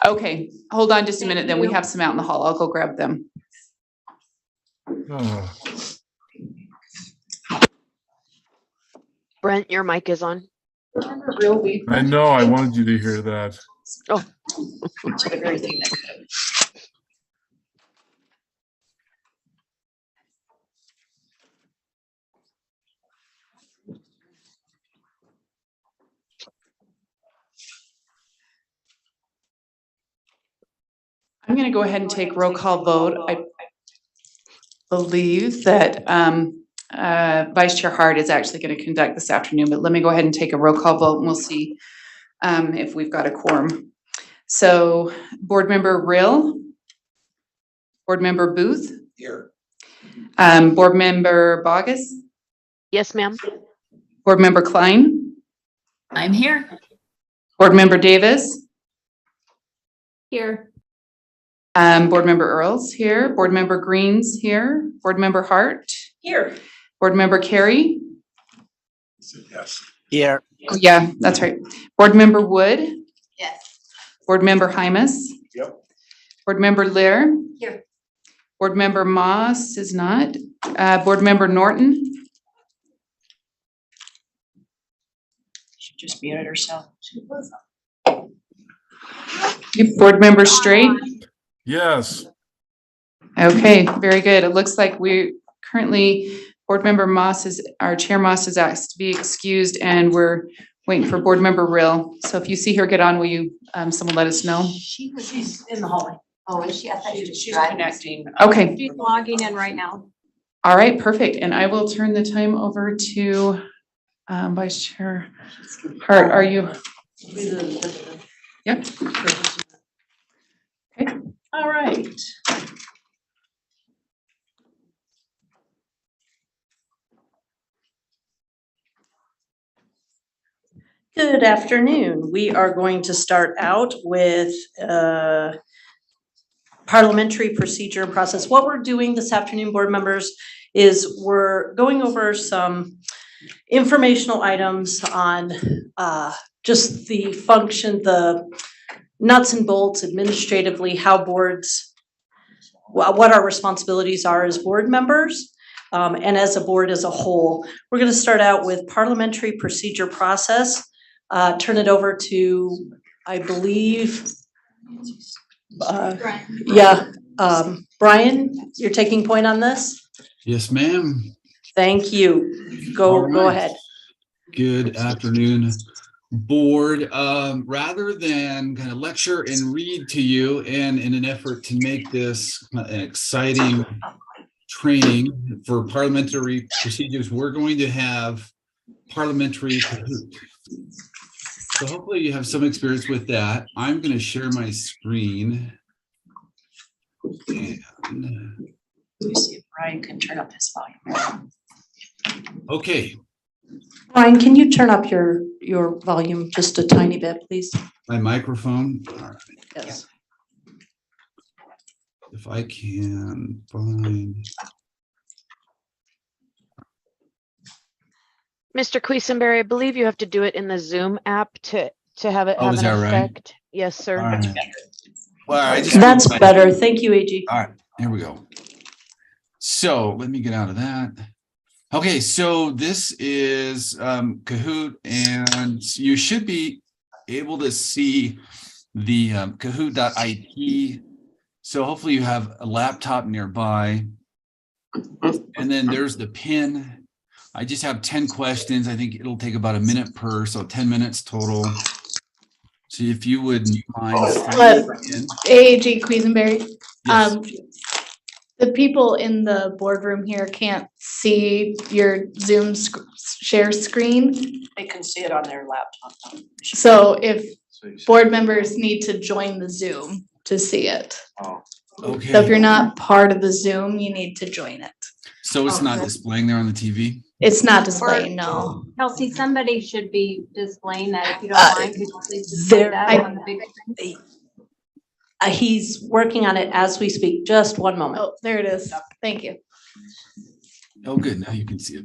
Okay, hold on just a minute. Then we you. have some out in the hall. I'll go grab them. Oh, Brent, your mic is on. Remember real weed? I know. I wanted you to hear that. Oh, The very thing that could have. I'm going to go ahead and take roll call vote. I believe that Vice Chair Hart is actually going to conduct this afternoon, but let me go ahead and take a roll call vote and we'll see if we've got a quorum. So Board Member Rill, Board Member Booth. Here. Board Member Bogus, yes, ma'am. Board Member Klein, I'm here. Board Member Davis, Here. Board Member Earls here, Board Member Greens here, Board Member Hart, Here. Board Member Carey. Yes. Here. Oh, yeah, that's right. Board Member Wood, Yes. Board Member Hymas. Yep. Board Member Lear. Here. Board Member Moss is not. Board Member Norton. She just muted herself. Board Member Straight. Yes. Okay, very good. It looks like we currently, Board Member Moss our Chair Moss is asked to be excused and we're waiting for Board Member Rill. So if you see her get on, will you, someone let us know? She's in the hallway. Oh, is she? I thought she's connecting. Okay, She's logging in right now. all right, perfect. And I will turn the time over to Vice Chair Hart. Are you? Yep. Okay. All right. Good afternoon. We are going to start out with parliamentary procedure and process. What we're doing this afternoon, board members, is we're going over some informational items on just the function, the nuts and bolts administratively, how boards, what our responsibilities are as board members, and as a board as a whole. We're going to start out with parliamentary procedure process. Turn it over to, I believe, Brian, you're taking point on this? Yes, ma'am. Thank you. Go ahead. Good afternoon, board. Rather than kind of lecture and read to you, and in an effort to make this an exciting training for parliamentary procedures, we're going to have parliamentary Kahoot. So hopefully you have some experience with that. I'm going to share my screen. And Let me see if Brian can turn up his volume. okay, Brian, can you turn up your volume just a tiny bit, please? my microphone. All right. Yes. If I can find. Mr. Quisenberry, I believe you have to do it in the Zoom app to have it Oh, have is an that right? effect. Yes, sir. All right. Well, I just That's better. Thank you, AG. All right, here we go. So let me get out of that. Okay, so this is Kahoot, and you should be able to see the Kahoot.it. So hopefully you have a laptop nearby. And then there's the pin. I just have 10 questions. I think it'll take about a minute per, so 10 minutes total. So if you would mind. AAG Quisenberry. Yes. The people in the boardroom here can't see your Zoom share screen. They can see it on their laptop. So if board members need to join the Zoom to see it. Okay. So if you're not part of the Zoom, you need to join it. So it's not displaying there on the TV? It's not displaying, no. Kelsey, somebody should be displaying that if you don't mind. Could you please display that on the big screen? He's working on it as we speak. Just one moment. Oh, there it is. Thank you. Oh, good. Now you can see it.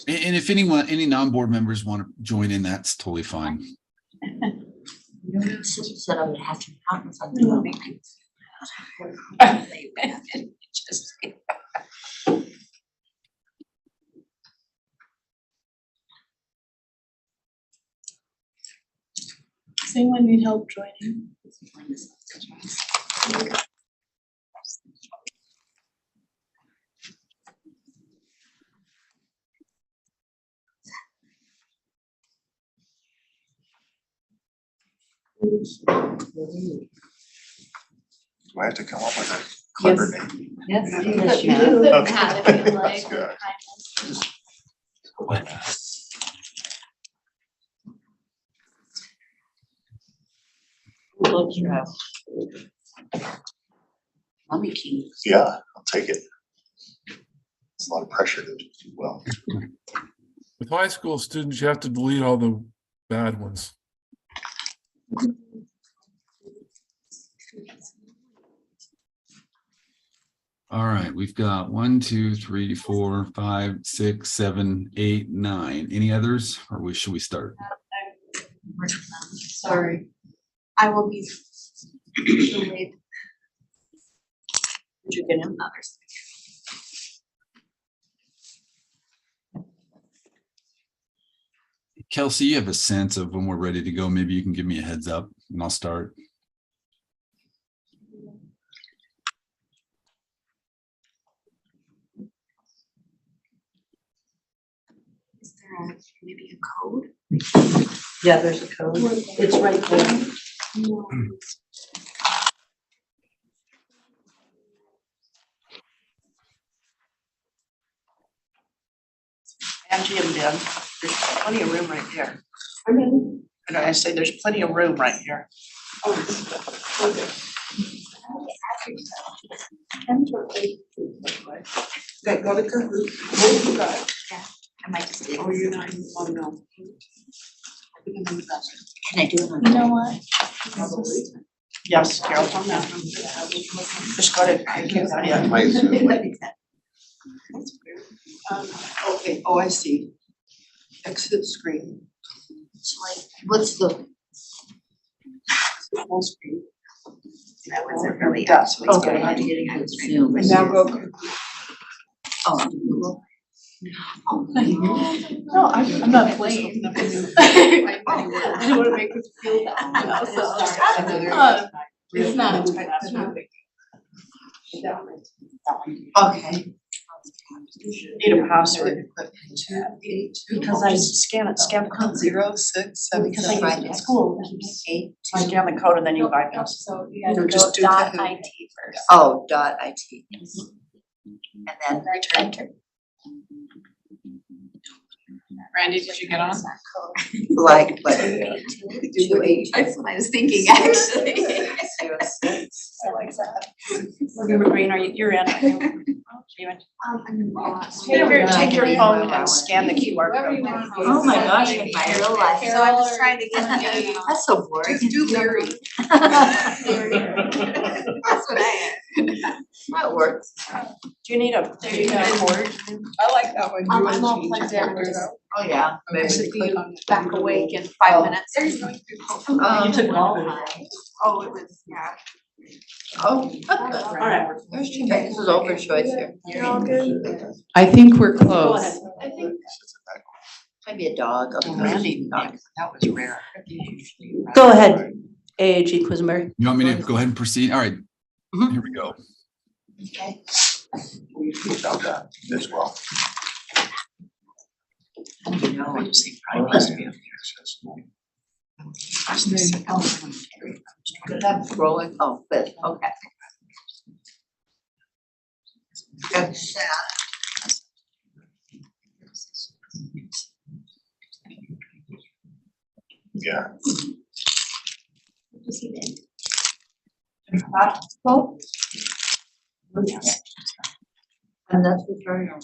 And if anyone, any non-board members want to join in, that's totally fine. Said I would have to count something. Does anyone need help joining? Do I have to come up with a clever name? Yes, Yes, you you do. do. Okay. Pat, if you like, That's good. Mommy keys. Yeah, I'll take it. It's a lot of pressure to do well. With high school students, you have to delete all the bad ones. All right, we've got 1, 2, 3, 4, 5, 6, 7, 8, 9. Any others, or should we start? Sorry. I will be delayed. Did you get him others? Kelsey, you have a sense of when we're ready to go. Maybe you can give me a heads up and I'll start. Is there maybe a code? Yeah, there's a code. It's right there. Angie and Ben, there's plenty of room right here. And I say there's plenty of room right here. Okay, go to Kahoot. What have you got? I might just do. Oh, you're not, oh, no. Can I do it on? You know what? Yes, Carol, on that. Just go to, I can't, yeah. My Zoom. That's weird. Okay, oh, I see. Exit screen. So like, what's the? Full screen. That wasn't really. That's what's Okay, going on. I'm getting on Zoom. And now go. Oh, Google. No, I'm not playing. I don't wanna make this feel bad. It's not. Okay. Need a password. Because I scan the code 0, 6, 7, Because I use it at school. You scan the code and then you bypass. So you No, gotta just go do dot Kahoot. IT first. Oh, .it. And then Enter. Randy, did you get on? like, but. That's what I was thinking, actually. 0, 6. I like that. Remember, Green, you're in. Take your phone and scan the QR code. Oh my gosh, in my real life. So I'm just trying to get That's so boring. Do Larry. That's what I am. That works. Do you need a cord? I like that one. I'm all plugged in. Oh, yeah. Basically, back awake in 5 minutes. You took it all. Oh, it was, yeah. Oh. All right. There's two Texas over choice here. You're all good? I think we're Go close. ahead. I think. Maybe a dog. Randy, that was rare. Go ahead, AAG Quisenberry. You want me to go ahead and proceed? All right, Mhm. here we go. Okay. We found that as well. You know, I just think Brian must be up that's rolling. Oh, good. Okay. That's Yeah. And that's the turn on.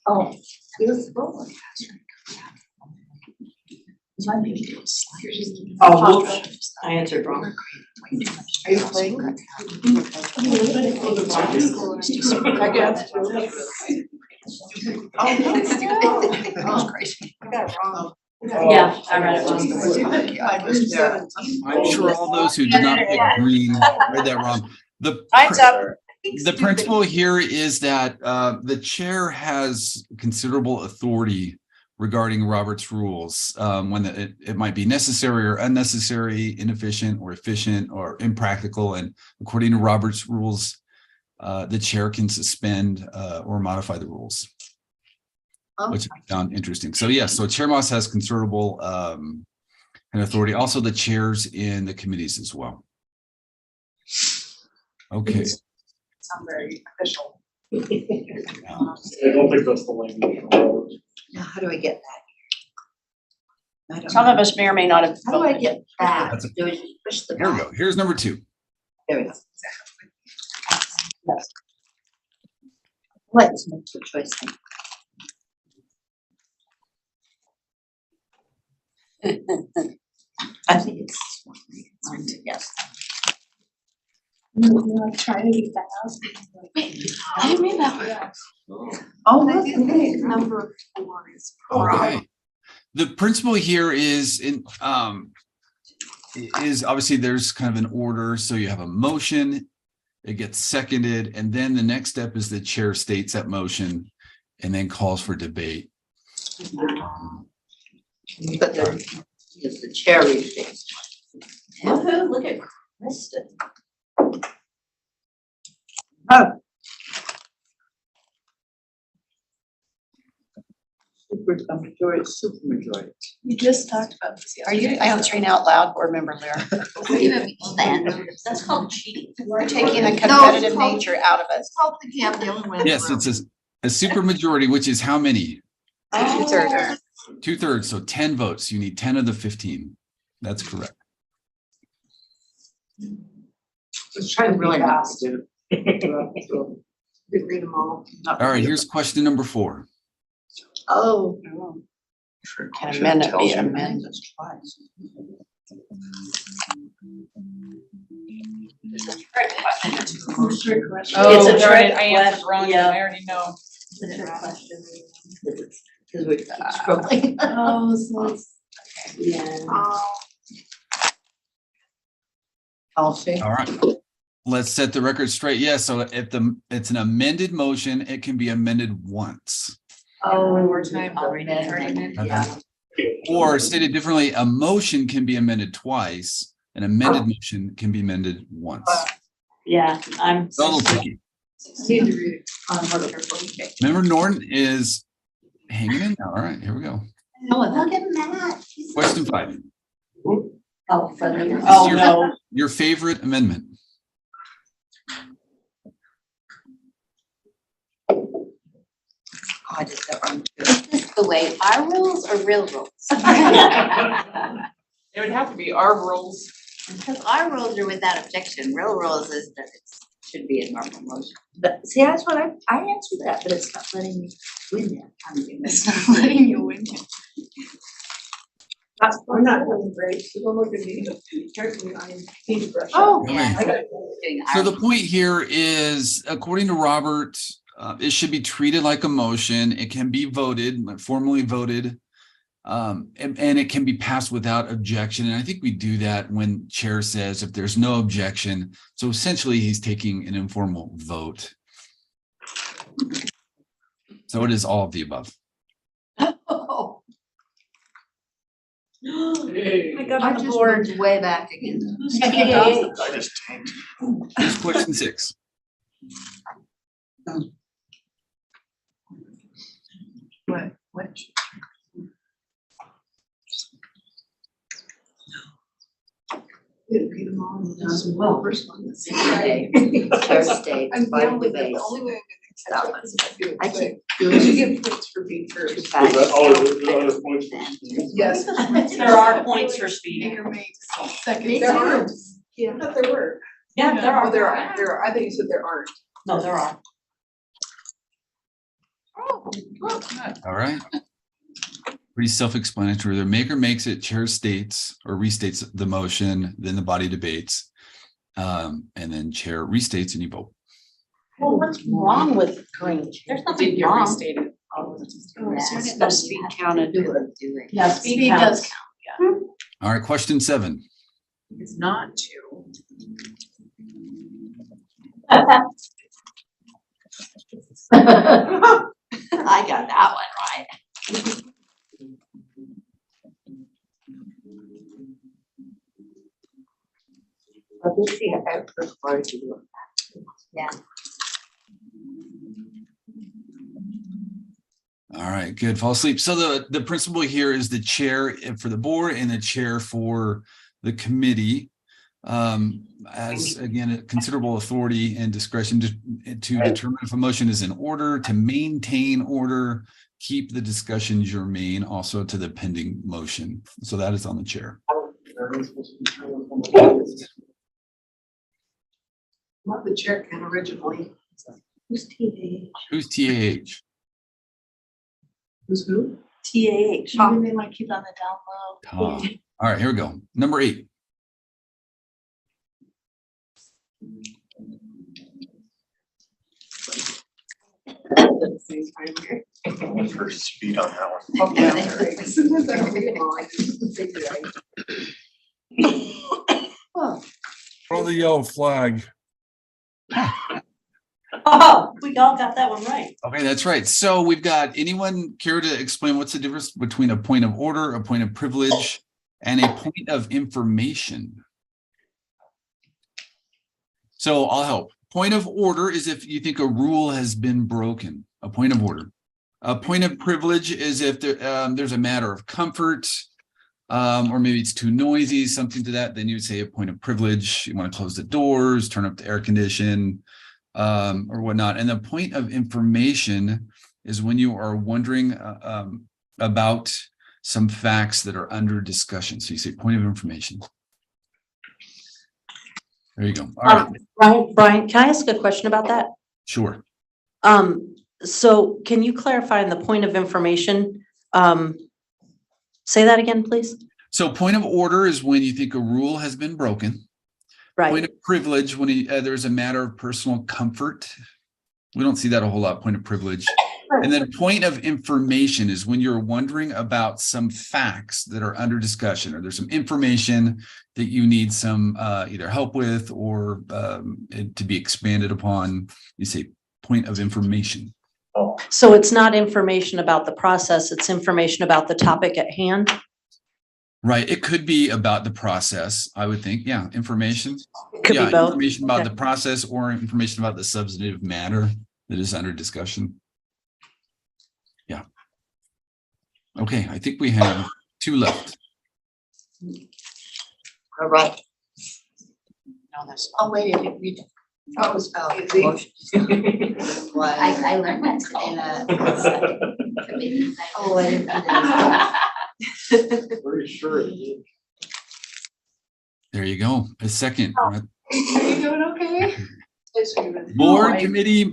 Oh, it was rolling. Oh, whoops. I answered wrong. Are you playing? Oh, no. That's crazy. I got it wrong. Yeah, I read it wrong. I was there. I'm sure all those who did not pick green read that wrong. Time's up. The principle here is that the chair has considerable authority regarding Robert's rules when it might be necessary or unnecessary, inefficient or efficient or impractical. And according to Robert's rules, the chair can suspend or modify the rules, which I found interesting. So yes, so Chair Moss has considerable and authority. Also the chairs in the committees as well. Okay. Sound very official. I don't think that's the language. Now, how do I get that? I don't Some know. of us may or may not have. How do I get back? That's Do I just push the Here we back? go. Here's number 2. There we go. Let's make the choice. I think it's. Yes. I'm trying to be fast. I didn't read that. Oh, I look, do think number 4 is. Okay. The principle here is obviously there's kind of an order. So you have a motion, it gets seconded, and then the next step is the chair states that motion and then calls for debate. But there is the cherry thing. Woohoo, look at Kristen. Supermajority. We just talked about this. Are you answering out loud, board member Lear? That's called cheating. We're taking the competitive nature out of it. It's called the gap, the only way. in the Yes, room. it's a supermajority, which is how many? Two-thirds. 2/3. So 10 votes. You need 10 of the 15. That's correct. Let's try to really fast. Read them all. All right, here's question number 4. Oh. Can amendment be amended twice? Oh, It's a right, trick I answered question, wrong, yeah. I already know. It's a trick question. Because we keep scrolling. Oh, so it's. Yeah. Policy. All right. Let's set the record straight. Yes, so if it's an amended motion, it can be amended once. One more time. Yeah. Or stated differently, a motion can be amended twice. An amended motion can be amended once. Yeah, I'm. It's a little tricky. Member Norton is hanging in. All right, here we go. Look at Matt. He's- Question 5. Oh, friendly. Oh, no. Your favorite amendment? I just got one. Is this the way our rules or real rules? It would have to be our rules. Because our rules are without objection, real rules is that it should be a normal motion. But see, that's what I answered that, but it's not letting me win that. It's not letting you win. We're not doing great. People look at me carefully. I need to brush. Oh, Okay. yeah. So the point here is, according to Robert, it should be treated like a motion. It can be voted, formally voted, and it can be passed without objection. And I think we do that when chair says if there's no objection. So essentially, he's taking an informal vote. So it is all of the above. Oh. I got I on the just board. moved way back again. I just tanked. Here's question 6. What? Read them all. Well, first one, let's see. Chair states, body debates. That one. I keep doing. You get points for being first. Is that all, is there other points? Yes. There are points for speeding. Me There are. too. Yeah, I thought there were. Yeah, there are. Oh, there are, I think you said there aren't. No, there are. All right. Pretty self-explanatory. The maker makes it, chair states or restates the motion, then the body debates, and then chair restates and you vote. Well, what's wrong with green? There's nothing wrong. The speed counted. Yeah, speed does count. All right, question 7. It's not two. I got that one right. Yeah. All right, good. Fall asleep. So the principal here is the chair for the board and the chair for the committee. Has again a considerable authority and discretion to determine if a motion is in order, to maintain order, keep the discussion germane, also to the pending motion. So that is on the chair. What the chair can originally. Who's TAH? Who's TAH? Who's who? TAH. Maybe they might keep on the down low. Tom. All right, here we go. Number 8. First speed on that one. Throw the yellow flag. Oh, we all got that one right. Okay, that's right. So we've got, anyone care to explain what's the difference between a point of order, a point of privilege, and a point of information? So I'll help. Point of order is if you think a rule has been broken, a point of order. A point of privilege is if there's a matter of comfort, or maybe it's too noisy, something to that, then you would say a point of privilege. You want to close the doors, turn up the air condition, or whatnot. And the point of information is when you are wondering about some facts that are under discussion. So you say point of information. There you go. All right. Brian, can I ask a question about that? Sure. So can you clarify in the point of information? Say that again, please. So point of order is when you think a rule has been broken. Right. Point of privilege, when there's a matter of personal comfort. We don't see that a whole lot, point of privilege. And then point of information is when you're wondering about some facts that are under discussion, or there's some information that you need some either help with or to be expanded upon. You say point of information. So it's not information about the process, it's information about the topic at hand? Right. It could be about the process, I would think. Yeah. Information. Could be both. Information about Okay. the process or information about the substantive matter that is under discussion. Yeah. Okay. I think we have 2 left. All right. No, that's, oh, wait, it read. That was I learned that today. Oh, I didn't. Pretty sure it did. There you go. A second. Are you doing okay? Board committee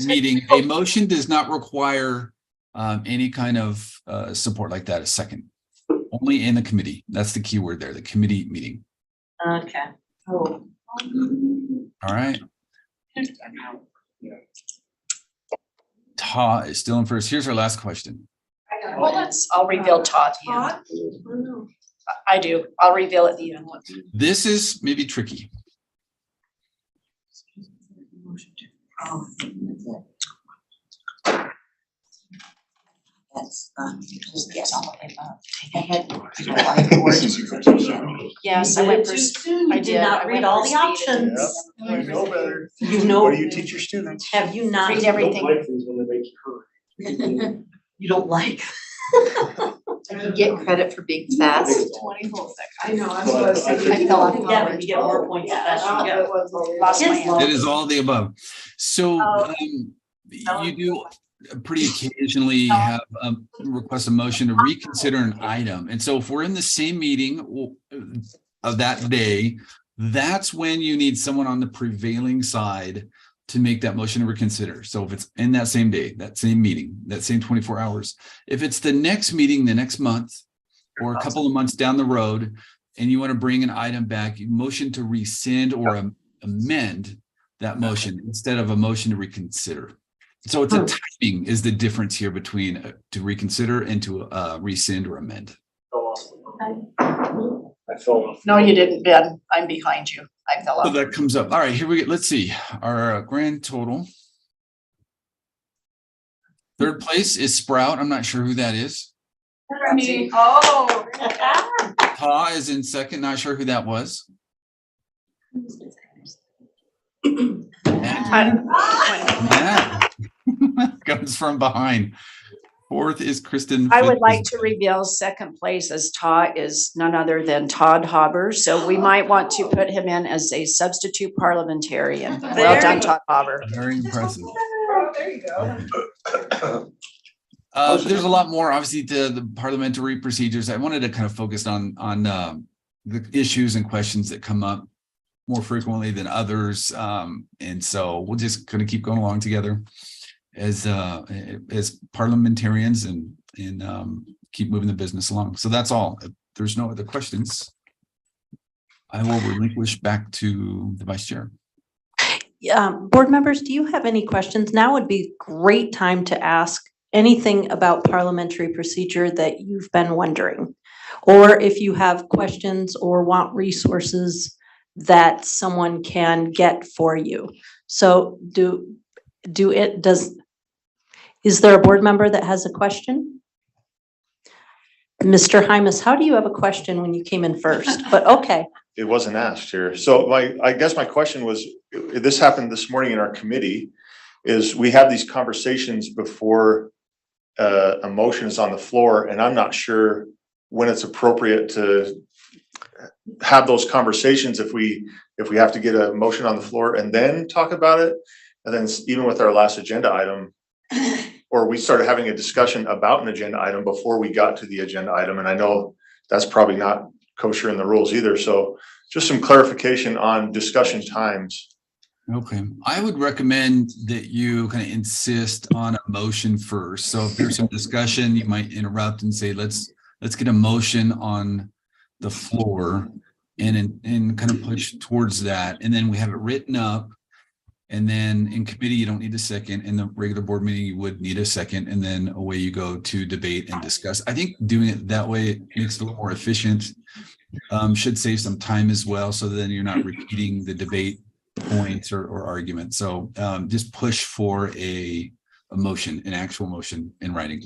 meeting, a motion does not require any kind of support like that. A second. Only in the committee. That's the key word there, the committee meeting. Okay. Oh. All right. Todd is still in first. Here's our last question. Well, I'll reveal Todd to you. I do. I'll reveal at the end. This is maybe tricky. That's just Yes, all of the above. Yes, I I went went for too s- soon. I You did did. not I read went all for the speed. options. You know better. You know, What do you teach your students? have you not? Read Don't everything. like things when they make you hurry. You don't like. You get credit for being fast. 20 whole seconds. I know, that's what I was thinking. I fell off Yeah, but you get more points. That's you get. Lost my Kids hand. love It is all the above. So you do pretty occasionally have request a motion to reconsider an item. And so if we're in the same meeting of that day, that's when you need someone on the prevailing side to make that motion to reconsider. So if it's in that same day, that same meeting, that same 24 hours, if it's the next meeting, the next month, or a couple of months down the road, and you want to bring an item back, you motion to rescind or amend, that motion instead of a motion to reconsider. So it's a timing is the difference here between to reconsider and to rescind or amend. I fell off. No, you didn't, Ben. I'm behind you. I fell So off. that comes up. All right, here we go. Let's see our grand total. Third place is Sprout. I'm not sure who that is. Oh. Ta is in second. Not sure who that was. Matt comes from behind. Fourth is Kristen. I would Fifth like is- to reveal second place as Todd is none other than Todd Hauber. So we might want to put him in as a substitute parliamentarian. Well done, Todd Hauber. Very impressive. There you go. There's a lot more, obviously, the parliamentary procedures. I wanted to kind of focus on the issues and questions that come up more frequently than others. And so we're just going to keep going along together as parliamentarians and keep moving the business along. So that's all. If there's no other questions, I will relinquish back to the vice chair. Board members, do you have any questions? Now would be a great time to ask anything about parliamentary procedure that you've been wondering. Or if you have questions or want resources that someone can get for you. So is there a board member that has a question? Mr. Hymas, how do you have a question when you came in first? But okay. It wasn't asked here. So I guess my question was, this happened this morning in our committee, is we have these conversations before a motion is on the floor, and I'm not sure when it's appropriate to have those conversations if we have to get a motion on the floor and then talk about it. And then even with our last agenda item, or we started having a discussion about an agenda item before we got to the agenda item. And I know that's probably not kosher in the rules either. So just some clarification on discussion times. Okay, I would recommend that you kind of insist on a motion first. So if there's some discussion, you might interrupt and say, let's get a motion on the floor and kind of push towards that. And then we have it written up. And then in committee, you don't need a second. In the regular board meeting, you would need a second. And then away you go to debate and discuss. I think doing it that way makes it a little more efficient. Should save some time as well. So then you're not repeating the debate points or arguments. So just push for a motion, an actual motion in writing.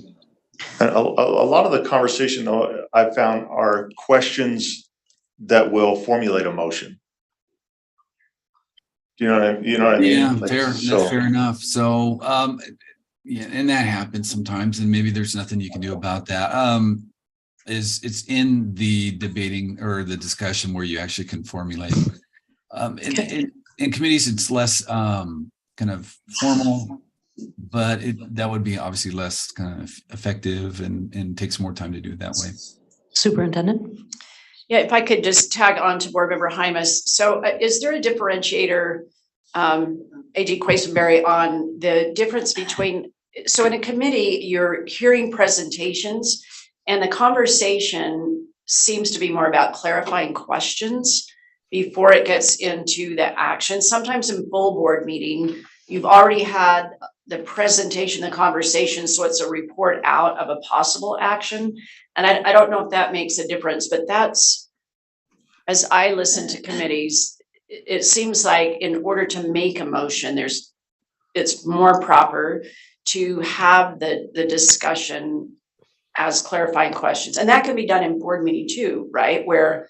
And a lot of the conversation, though, I found are questions that will formulate a motion. Do you know what I mean? Yeah, Like, fair. That's fair enough. So, yeah, and that happens sometimes, and maybe there's nothing you can do about that. It's in the debating or the discussion where you actually can formulate. In committees, it's less kind of formal, but that would be obviously less kind of effective and takes more time to do it that way. Superintendent? Yeah, if I could just tag on to Board Member Hymas. So is there a differentiator, AG Quesenberry, on the difference between, so in a committee, you're hearing presentations and the conversation seems to be more about clarifying questions before it gets into the action. Sometimes in full board meeting, you've already had the presentation, the conversation, so it's a report out of a possible action. And I don't know if that makes a difference, but that's, as I listen to committees, it seems like in order to make a motion, it's more proper to have the discussion as clarifying questions. And that can be done in board meeting too, right? Where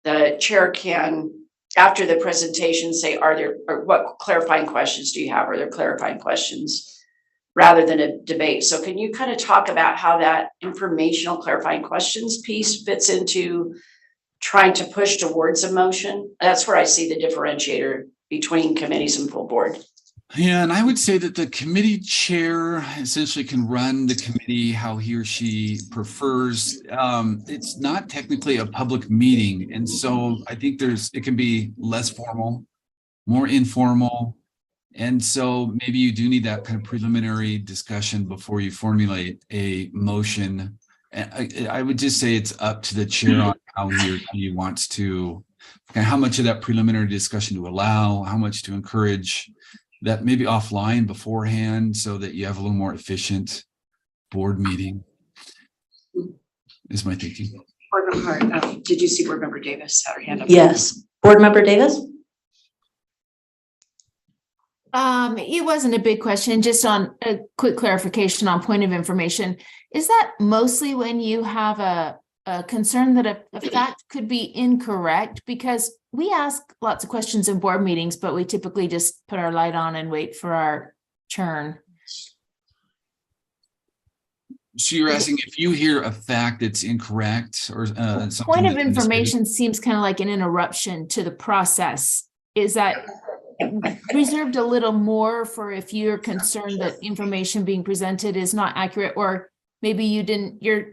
the chair can, after the presentation, say, or what clarifying questions do you have? Are there clarifying questions? Rather than a debate. So can you kind of talk about how that informational clarifying questions piece fits into trying to push towards a motion? That's where I see the differentiator between committees and full board. Yeah, and I would say that the committee chair essentially can run the committee how he or she prefers. It's not technically a public meeting. And so I think it can be less formal, more informal. And so maybe you do need that kind of preliminary discussion before you formulate a motion. And I would just say it's up to the chair on how he or she wants to and how much of that preliminary discussion to allow, how much to encourage that maybe offline beforehand so that you have a little more efficient board meeting is my thinking. Board Member Hart, did you see Board Member Davis had her hand up? Yes. Board Member Davis? It wasn't a big question, just on a quick clarification on point of information. Is that mostly when you have a concern that a fact could be incorrect? Because we ask lots of questions in board meetings, but we typically just put our light on and wait for our turn. So you're asking if you hear a fact that's incorrect or something. Point of that- information seems kind of like an interruption to the process. Is that reserved a little more for if you're concerned that information being presented is not accurate, or maybe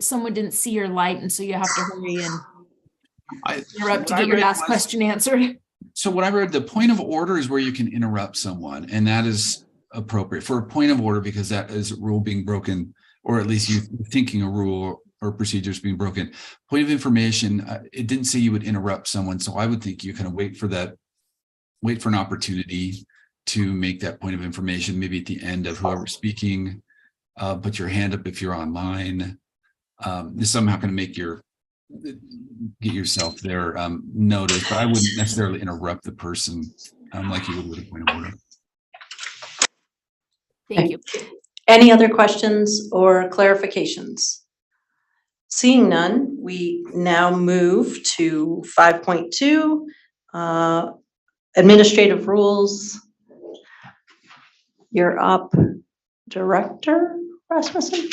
someone didn't see your light and so you have to hurry and interrupt to get your last question answered? So what I read, the point of order is where you can interrupt someone, and that is appropriate for a point of order because that is a rule being broken, or at least you thinking a rule or procedures being broken. Point of information, it didn't say you would interrupt someone, so I would think you kind of wait for an opportunity to make that point of information, maybe at the end of whoever's speaking. Put your hand up if you're online. This somehow going to get yourself there noticed, but I wouldn't necessarily interrupt the person like you would with a point of order. Thank you. Any other questions or clarifications? Seeing none, we now move to 5.2, administrative rules. You're up, Director Rasmussen?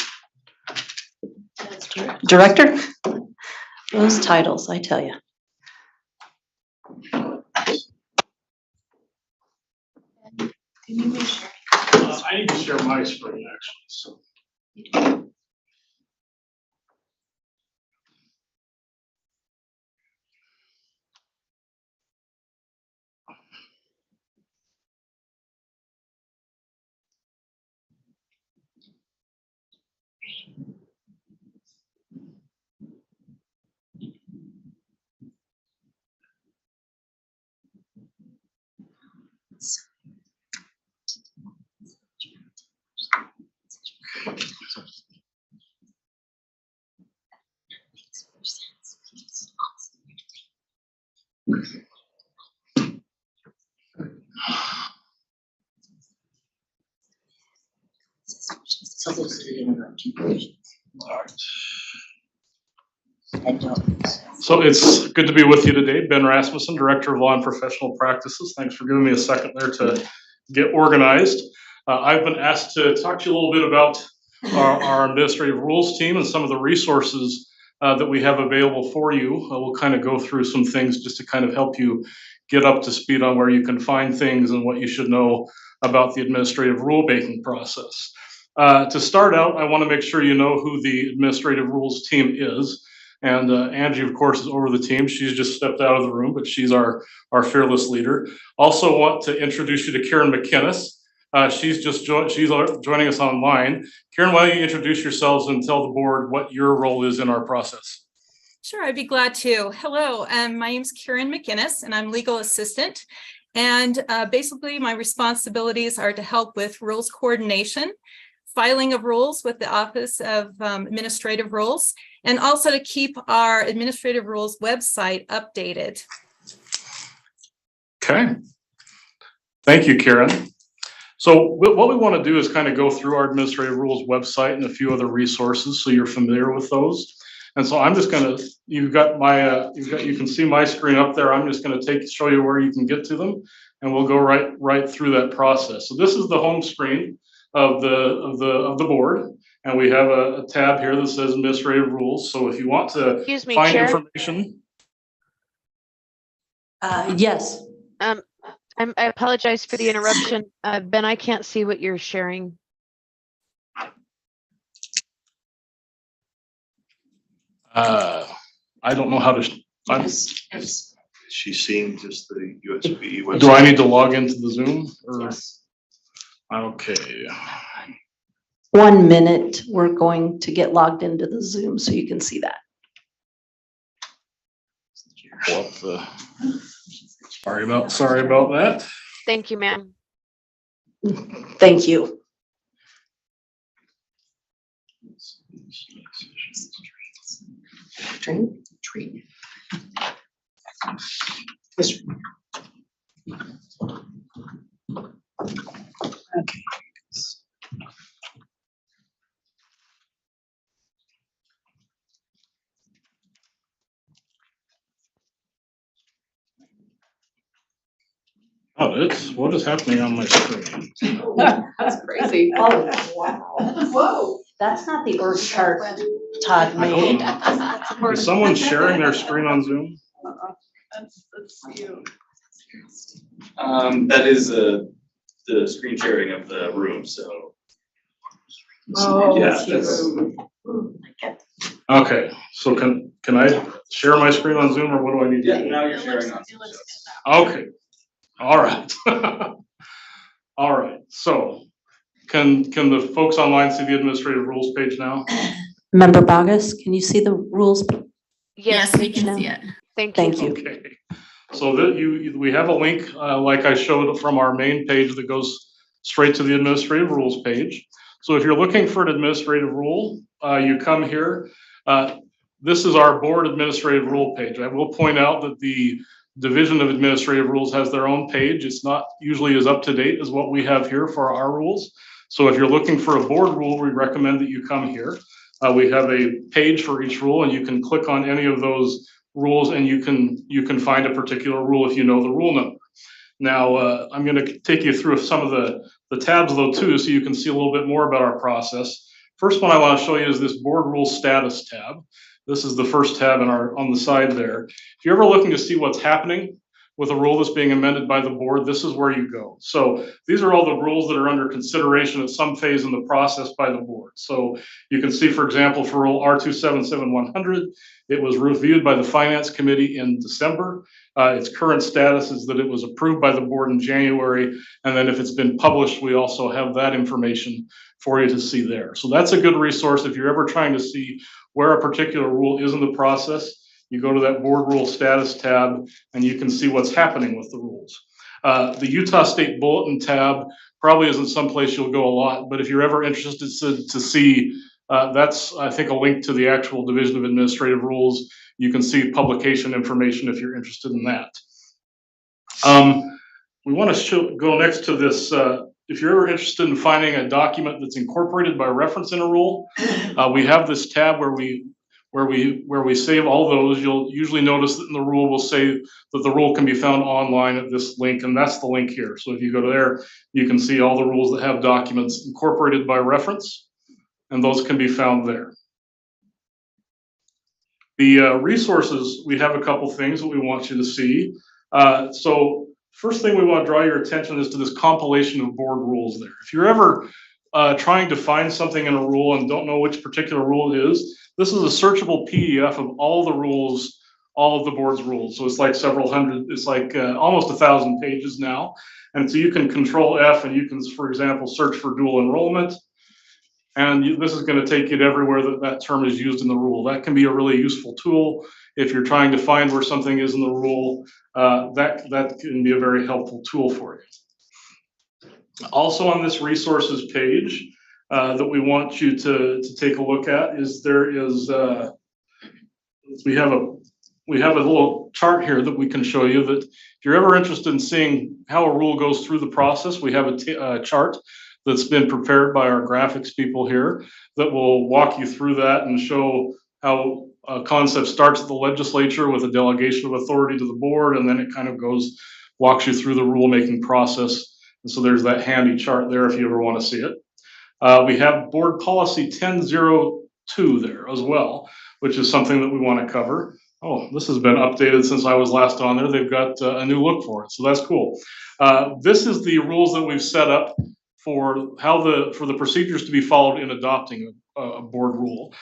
Director? Those titles, I tell you. I need to share my screen actually, so. So it's good to be with you today. Ben Rasmussen, Director of Law and Professional Practices. Thanks for giving me a second there to get organized. I've been asked to talk to you a little bit about our administrative rules team and some of the resources that we have available for you. We'll kind of go through some things just to kind of help you get up to speed on where you can find things and what you should know about the administrative rule making process. To start out, I want to make sure you know who the administrative rules team is. And Angie, of course, is over the team. She's just stepped out of the room, but she's our fearless leader. Also want to introduce you to Karen McInnes. She's joining us online. Karen, why don't you introduce yourselves and tell the board what your role is in our process? Sure, I'd be glad to. Hello, my name's Karen McInnes, and I'm legal assistant. And basically, my responsibilities are to help with rules coordination, filing of rules with the Office of Administrative Rules, and also to keep our administrative rules website updated. Okay. Thank you, Karen. So what we want to do is kind of go through our administrative rules website and a few other resources so you're familiar with those. And so I'm just going to, you can see my screen up there. I'm just going to show you where you can get to them, and we'll go right through that process. So this is the home screen of the board, and we have a tab here that says administrative rules. So if you want to find Chair? information. Yes. I apologize for the interruption. Ben, I can't see what you're sharing. I don't know how to. She's seeing just the USBE website. Do I need to log into the Zoom? Or? Yes. Okay. 1 minute, we're going to get logged into the Zoom so you can see that. pull up the, sorry about that. Thank you, ma'am. Thank you. Tree. Okay. Oh, what is happening on my screen? That's crazy. Oh, wow. Whoa. That's not the org chart Todd made. Is someone sharing their screen on Zoom? That's you. That is the screen sharing of the room, so. Oh, Yeah, that's. Okay, so can I share my screen on Zoom, or what do I need to do? Now you're sharing on Zoom. Okay, all right. All right, so can the folks online see the administrative rules page now? Member Bogus, can you see the rules? Yes, we can see it. thank you. Thank you. Okay, so that we have a link, like I showed from our main page that goes straight to the administrative rules page. So if you're looking for an administrative rule, you come here. This is our board administrative rule page. I will point out that the Division of Administrative Rules has their own page. It's not usually as up to date as what we have here for our rules. So if you're looking for a board rule, we recommend that you come here. We have a page for each rule, and you can click on any of those rules, and you can find a particular rule if you know the rule number. Now, I'm going to take you through some of the tabs though too, so you can see a little bit more about our process. First one I want to show you is this board rule status tab. This is the first tab on the side there. If you're ever looking to see what's happening with a rule that's being amended by the board, this is where you go. So these are all the rules that are under consideration at some phase in the process by the board. So you can see, for example, for Rule R277100, it was reviewed by the Finance Committee in December. Its current status is that it was approved by the board in January, and then if it's been published, we also have that information for you to see there. So that's a good resource if you're ever trying to see where a particular rule is in the process. You go to that board rule status tab and you can see what's happening with the rules. The Utah State Bulletin tab probably isn't someplace you'll go a lot, but if you're ever interested to see, that's, I think, a link to the actual Division of Administrative Rules. You can see publication information if you're interested in that. We want to go next to this. If you're ever interested in finding a document that's incorporated by reference in a rule, we have this tab where we save all those. You'll usually notice that in the rule will say that the rule can be found online at this link, and that's the link here. So if you go to there, you can see all the rules that have documents incorporated by reference, and those can be found there. The resources, we have a couple things that we want you to see. So first thing we want to draw your attention is to this compilation of board rules there. If you're ever trying to find something in a rule and don't know which particular rule it is, this is a searchable PDF of all the rules, all of the board's rules. So it's like several hundred, it's like almost 1,000 pages now. And so you can Control F and you can, for example, search for dual enrollment. And this is going to take you to everywhere that term is used in the rule. That can be a really useful tool if you're trying to find where something is in the rule. That can be a very helpful tool for you. Also on this resources page that we want you to take a look at is we have a little chart here that we can show you that if you're ever interested in seeing how a rule goes through the process, we have a chart that's been prepared by our graphics people here that will walk you through that and show how a concept starts at the legislature with a delegation of authority to the board, and then it kind of walks you through the rulemaking process. And so there's that handy chart there if you ever want to see it. We have board policy 1002 there as well, which is something that we want to cover. Oh, this has been updated since I was last on there. They've got a new look for it, so that's cool. This is the rules that we've set up for the procedures to be followed in adopting a board rule.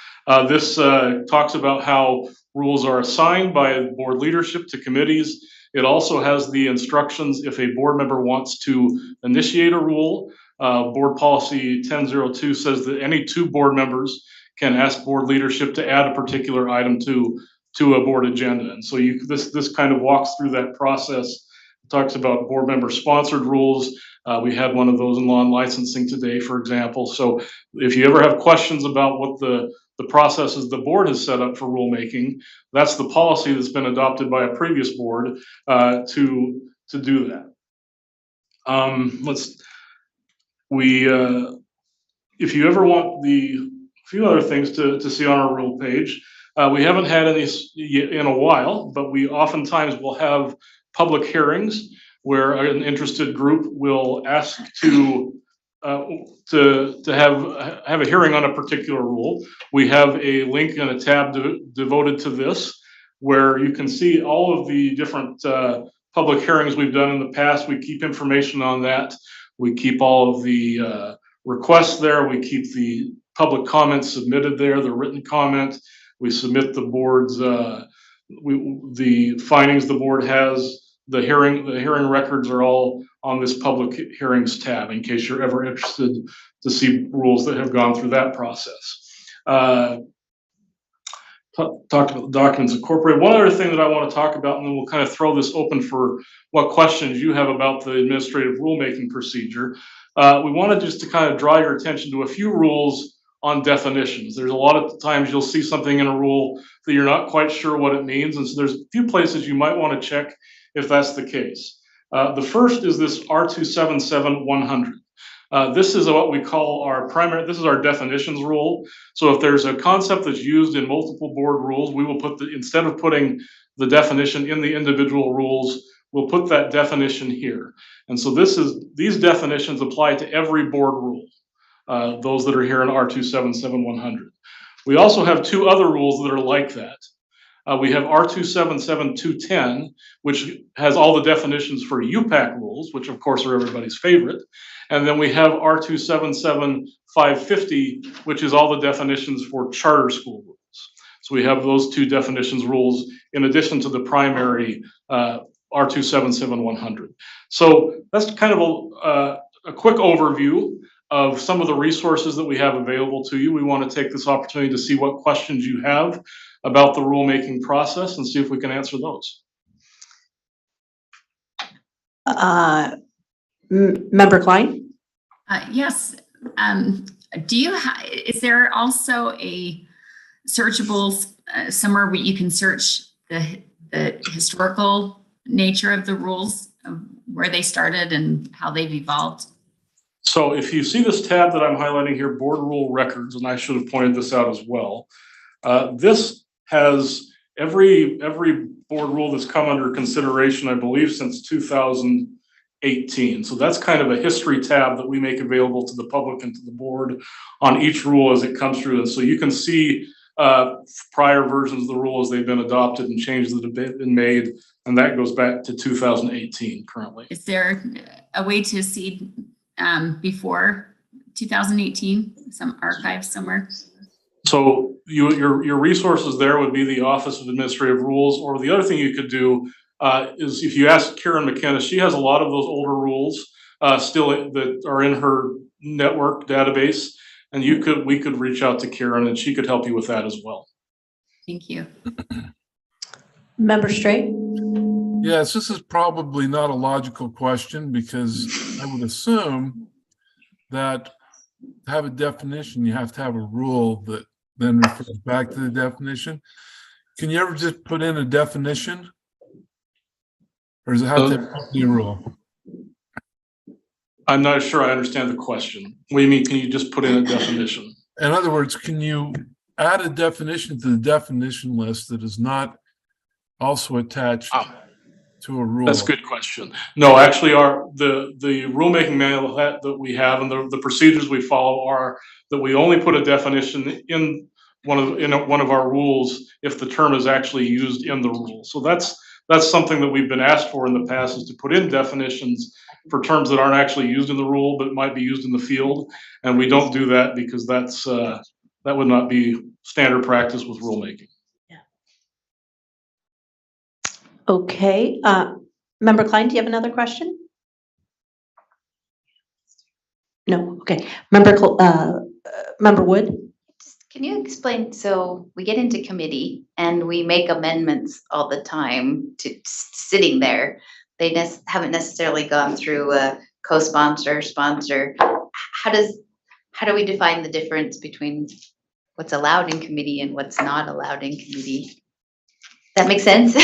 This talks about how rules are assigned by board leadership to committees. It also has the instructions if a board member wants to initiate a rule. Board policy 1002 says that any two board members can ask board leadership to add a particular item to to a board agenda. And so this kind of walks through that process. It talks about board member sponsored rules. We had one of those in law and licensing today, for example. So if you ever have questions about what the processes the board has set up for rulemaking, that's the policy that's been adopted by a previous board to do that. If you ever want the few other things to see on our rule page, we haven't had any in a while, but we oftentimes will have public hearings where an interested group will ask to have a hearing on a particular rule. We have a link and a tab devoted to this, where you can see all of the different public hearings we've done in the past. We keep information on that. We keep all of the requests there. We keep the public comments submitted there, the written comment. We submit the board's the findings the board has. The hearing records are all on this public hearings tab in case you're ever interested to see rules that have gone through that process. Talked about the documents incorporated. One other thing that I want to talk about, and then we'll kind of throw this open for what questions you have about the administrative rulemaking procedure. We wanted just to kind of draw your attention to a few rules on definitions. There's a lot of times you'll see something in a rule that you're not quite sure what it means, and so there's a few places you might want to check if that's the case. The first is this R277-100. This is what we call our primary, this is our definitions rule. So if there's a concept that's used in multiple board rules, we will put instead of putting the definition in the individual rules, we'll put that definition here. And so these definitions apply to every board rule, those that are here in R277-100. We also have two other rules that are like that. We have R277-210, which has all the definitions for UPAC rules, which of course are everybody's favorite. And then we have R277-550, which is all the definitions for charter school rules. So we have those two definitions rules in addition to the primary R277-100. So that's kind of a quick overview of some of the resources that we have available to you. We want to take this opportunity to see what questions you have about the rulemaking process and see if we can answer those. Member Klein? Yes. Is there also a searchable somewhere where you can search the historical nature of the rules, of where they started and how they've evolved? So if you see this tab that I'm highlighting here, board rule records, and I should have pointed this out as well. This has every board rule that's come under consideration, I believe, since 2018. So that's kind of a history tab that we make available to the public and to the board on each rule as it comes through. And so you can see prior versions of the rule as they've been adopted and changes that have been made, and that goes back to 2018 currently. Is there a way to see before 2018, some archive somewhere? So your resources there would be the Office of Administrative Rules, or the other thing you could do is if you ask Karen McKenna, she has a lot of those older rules still that are in her network database, and we could reach out to Karen and she could help you with that as well. Thank you. Member Strait? Yes, this is probably not a logical question because I would assume that to have a definition, you have to have a rule that then refers back to the definition. Can you ever just put in a definition? Or does it have to be a rule? I'm not sure I understand the question. What do you mean, can you just put in a definition? In other words, can you add a definition to the definition list that is not also attached to a rule? That's a good question. No, actually, the rulemaking manual that we have and the procedures we follow are that we only put a definition in one of our rules if the term is actually used in the rule. So that's something that we've been asked for in the past, is to put in definitions for terms that aren't actually used in the rule but might be used in the field, and we don't do that because that would not be standard practice with rulemaking. Okay, Member Klein, do you have another question? No, okay. Member Wood? Can you explain, so we get into committee and we make amendments all the time to sitting there. They haven't necessarily gone through a co-sponsor, sponsor. How do we define the difference between what's allowed in committee and what's not allowed in committee? That makes sense?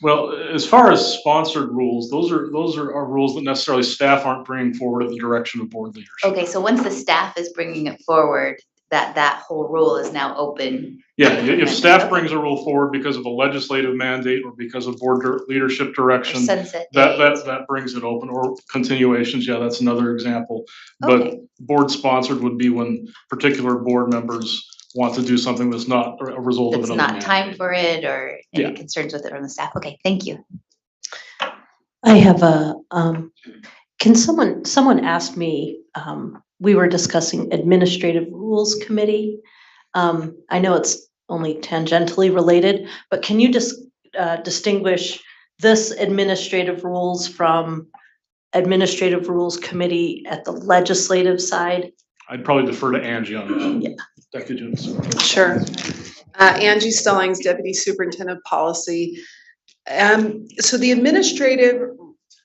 Well, as far as sponsored rules, those are our rules that necessarily staff aren't bringing forward at the direction of board leadership. Okay, so once the staff is bringing it forward, that whole rule is now open. Yeah, if staff brings a rule forward because of a legislative mandate or because of board leadership direction, that brings it open, or continuations, yeah, that's another example. But board sponsored would be when particular board members want to do something that's not a result of It's another not mandate. time for it or any concerns with it from the staff. Okay, thank you. I have a, can someone asked me, we were discussing administrative rules committee. I know it's only tangentially related, but can you just distinguish this administrative rules from administrative rules committee at the legislative side? I'd probably defer to Angie on that. Yeah. Dr. Jones. Sure. Angie Stellings, Deputy Superintendent of Policy. So the Administrative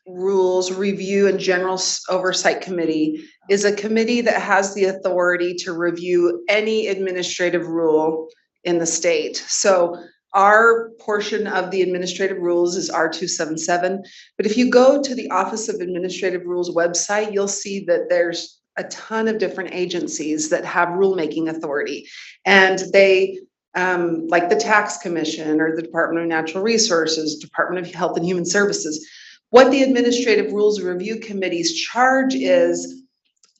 Rules Review and General Oversight Committee is a committee that has the authority to review any administrative rule in the state. So our portion of the administrative rules is R277, but if you go to the Office of Administrative Rules website, you'll see that there's a ton of different agencies that have rulemaking authority, and they like the Tax Commission or the Department of Natural Resources, Department of Health and Human Services. What the Administrative Rules Review Committee's charge is,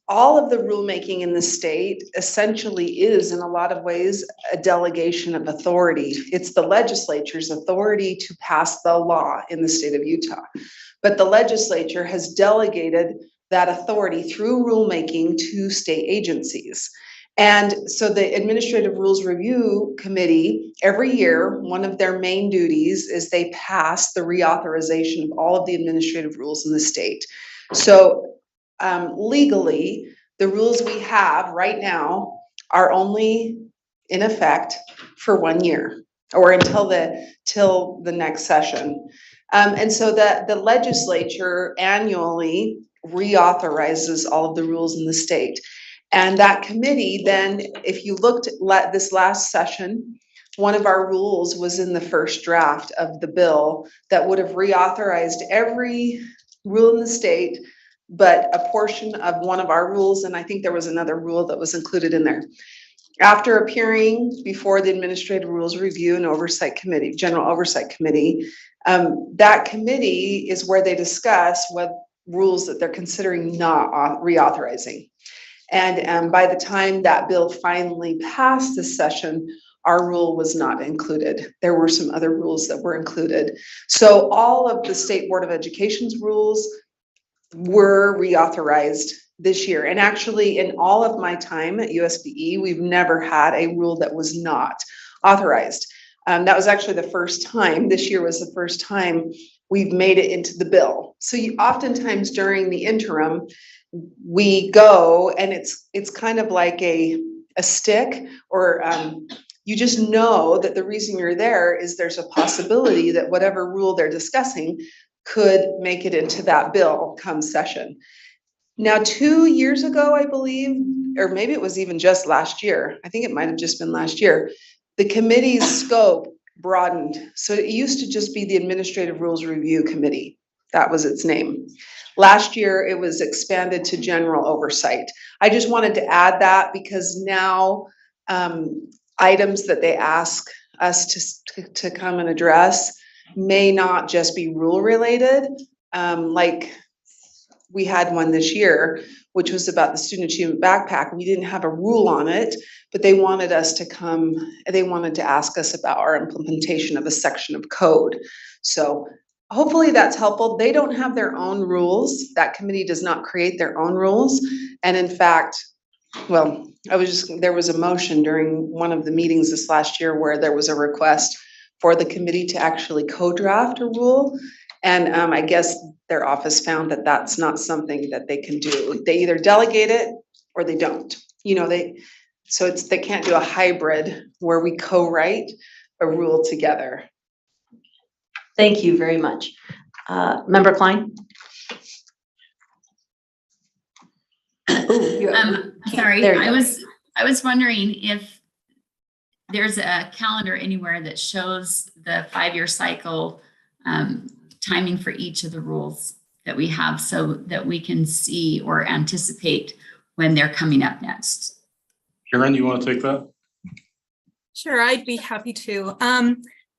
all of the rulemaking in the state essentially is, in a lot of ways, a delegation of authority. It's the legislature's authority to pass the law in the state of Utah. But the legislature has delegated that authority through rulemaking to state agencies. And so the Administrative Rules Review Committee, every year, one of their main duties is they pass the reauthorization of all of the administrative rules in the state. So legally, the rules we have right now are only in effect for 1 year or until the next session. And so that the legislature annually reauthorizes all of the rules in the state. And that committee then, if you looked at this last session, one of our rules was in the first draft of the bill that would have reauthorized every rule in the state, but a portion of one of our rules, and I think there was another rule that was included in there. After appearing before the Administrative Rules Review and Oversight Committee, General Oversight Committee, that committee is where they discuss what rules that they're considering not reauthorizing. And by the time that bill finally passed this session, our rule was not included. There were some other rules that were included. So all of the State Board of Education's rules were reauthorized this year. And actually, in all of my time at USBE, we've never had a rule that was not authorized. That was actually the first time. This year was the first time we've made it into the bill. So oftentimes during the interim, we go and it's kind of like a stick, or you just know that the reason you're there is there's a possibility that whatever rule they're discussing could make it into that bill come session. Now, 2 years ago, I believe, or maybe it was even just last year, I think it might have just been last year, the committee's scope broadened. So it used to just be the Administrative Rules Review Committee. That was its name. Last year, it was expanded to General Oversight. I just wanted to add that because now items that they ask us to come and address may not just be rule related. Like we had one this year, which was about the student achievement backpack. We didn't have a rule on it, but they wanted us to come, they wanted to ask us about our implementation of a section of code. So hopefully that's helpful. They don't have their own rules. That committee does not create their own rules. And in fact, well, there was a motion during one of the meetings this last year where there was a request for the committee to actually co-draft a rule. And I guess their office found that that's not something that they can do. They either delegate it or they don't. You know, So they can't do a hybrid where we co-write a rule together. Thank you very much. Member Klein? Sorry, There you I go. was wondering if there's a calendar anywhere that shows the 5-year cycle timing for each of the rules that we have so that we can see or anticipate when they're coming up next. Karen, you want to take that? Sure, I'd be happy to.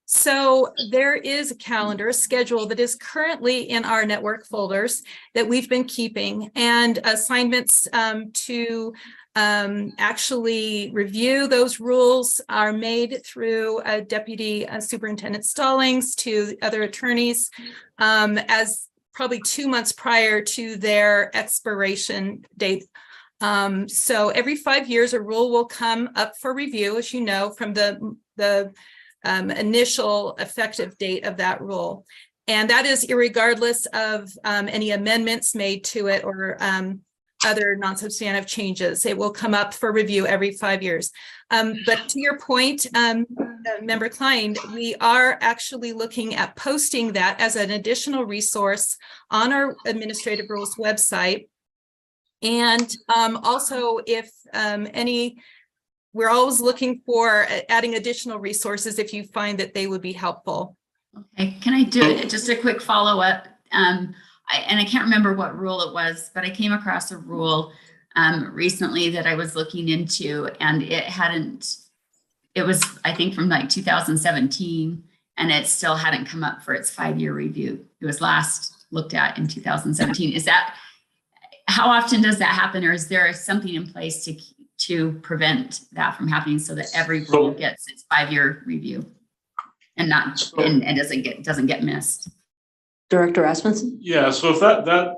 So there is a calendar, a schedule that is currently in our network folders that we've been keeping, and assignments to actually review those rules are made through Deputy Superintendent Stallings to other attorneys as probably 2 months prior to their expiration date. So every 5 years, a rule will come up for review, as you know, from the initial effective date of that rule. And that is irregardless of any amendments made to it or other non-substantive changes. It will come up for review every 5 years. But to your point, Member Klein, we are actually looking at posting that as an additional resource on our administrative rules website. And also if we're always looking for adding additional resources if you find that they would be helpful. Okay, can I do just a quick follow-up? I can't remember what rule it was, but I came across a rule recently that I was looking into, and it was, I think, from like 2017, and it still hadn't come up for its 5-year review. It was last looked at in 2017. How often does that happen, or is there something in place to prevent that from happening so that every rule gets its 5-year review and doesn't get missed? Director Rasmussen? Yeah, so if that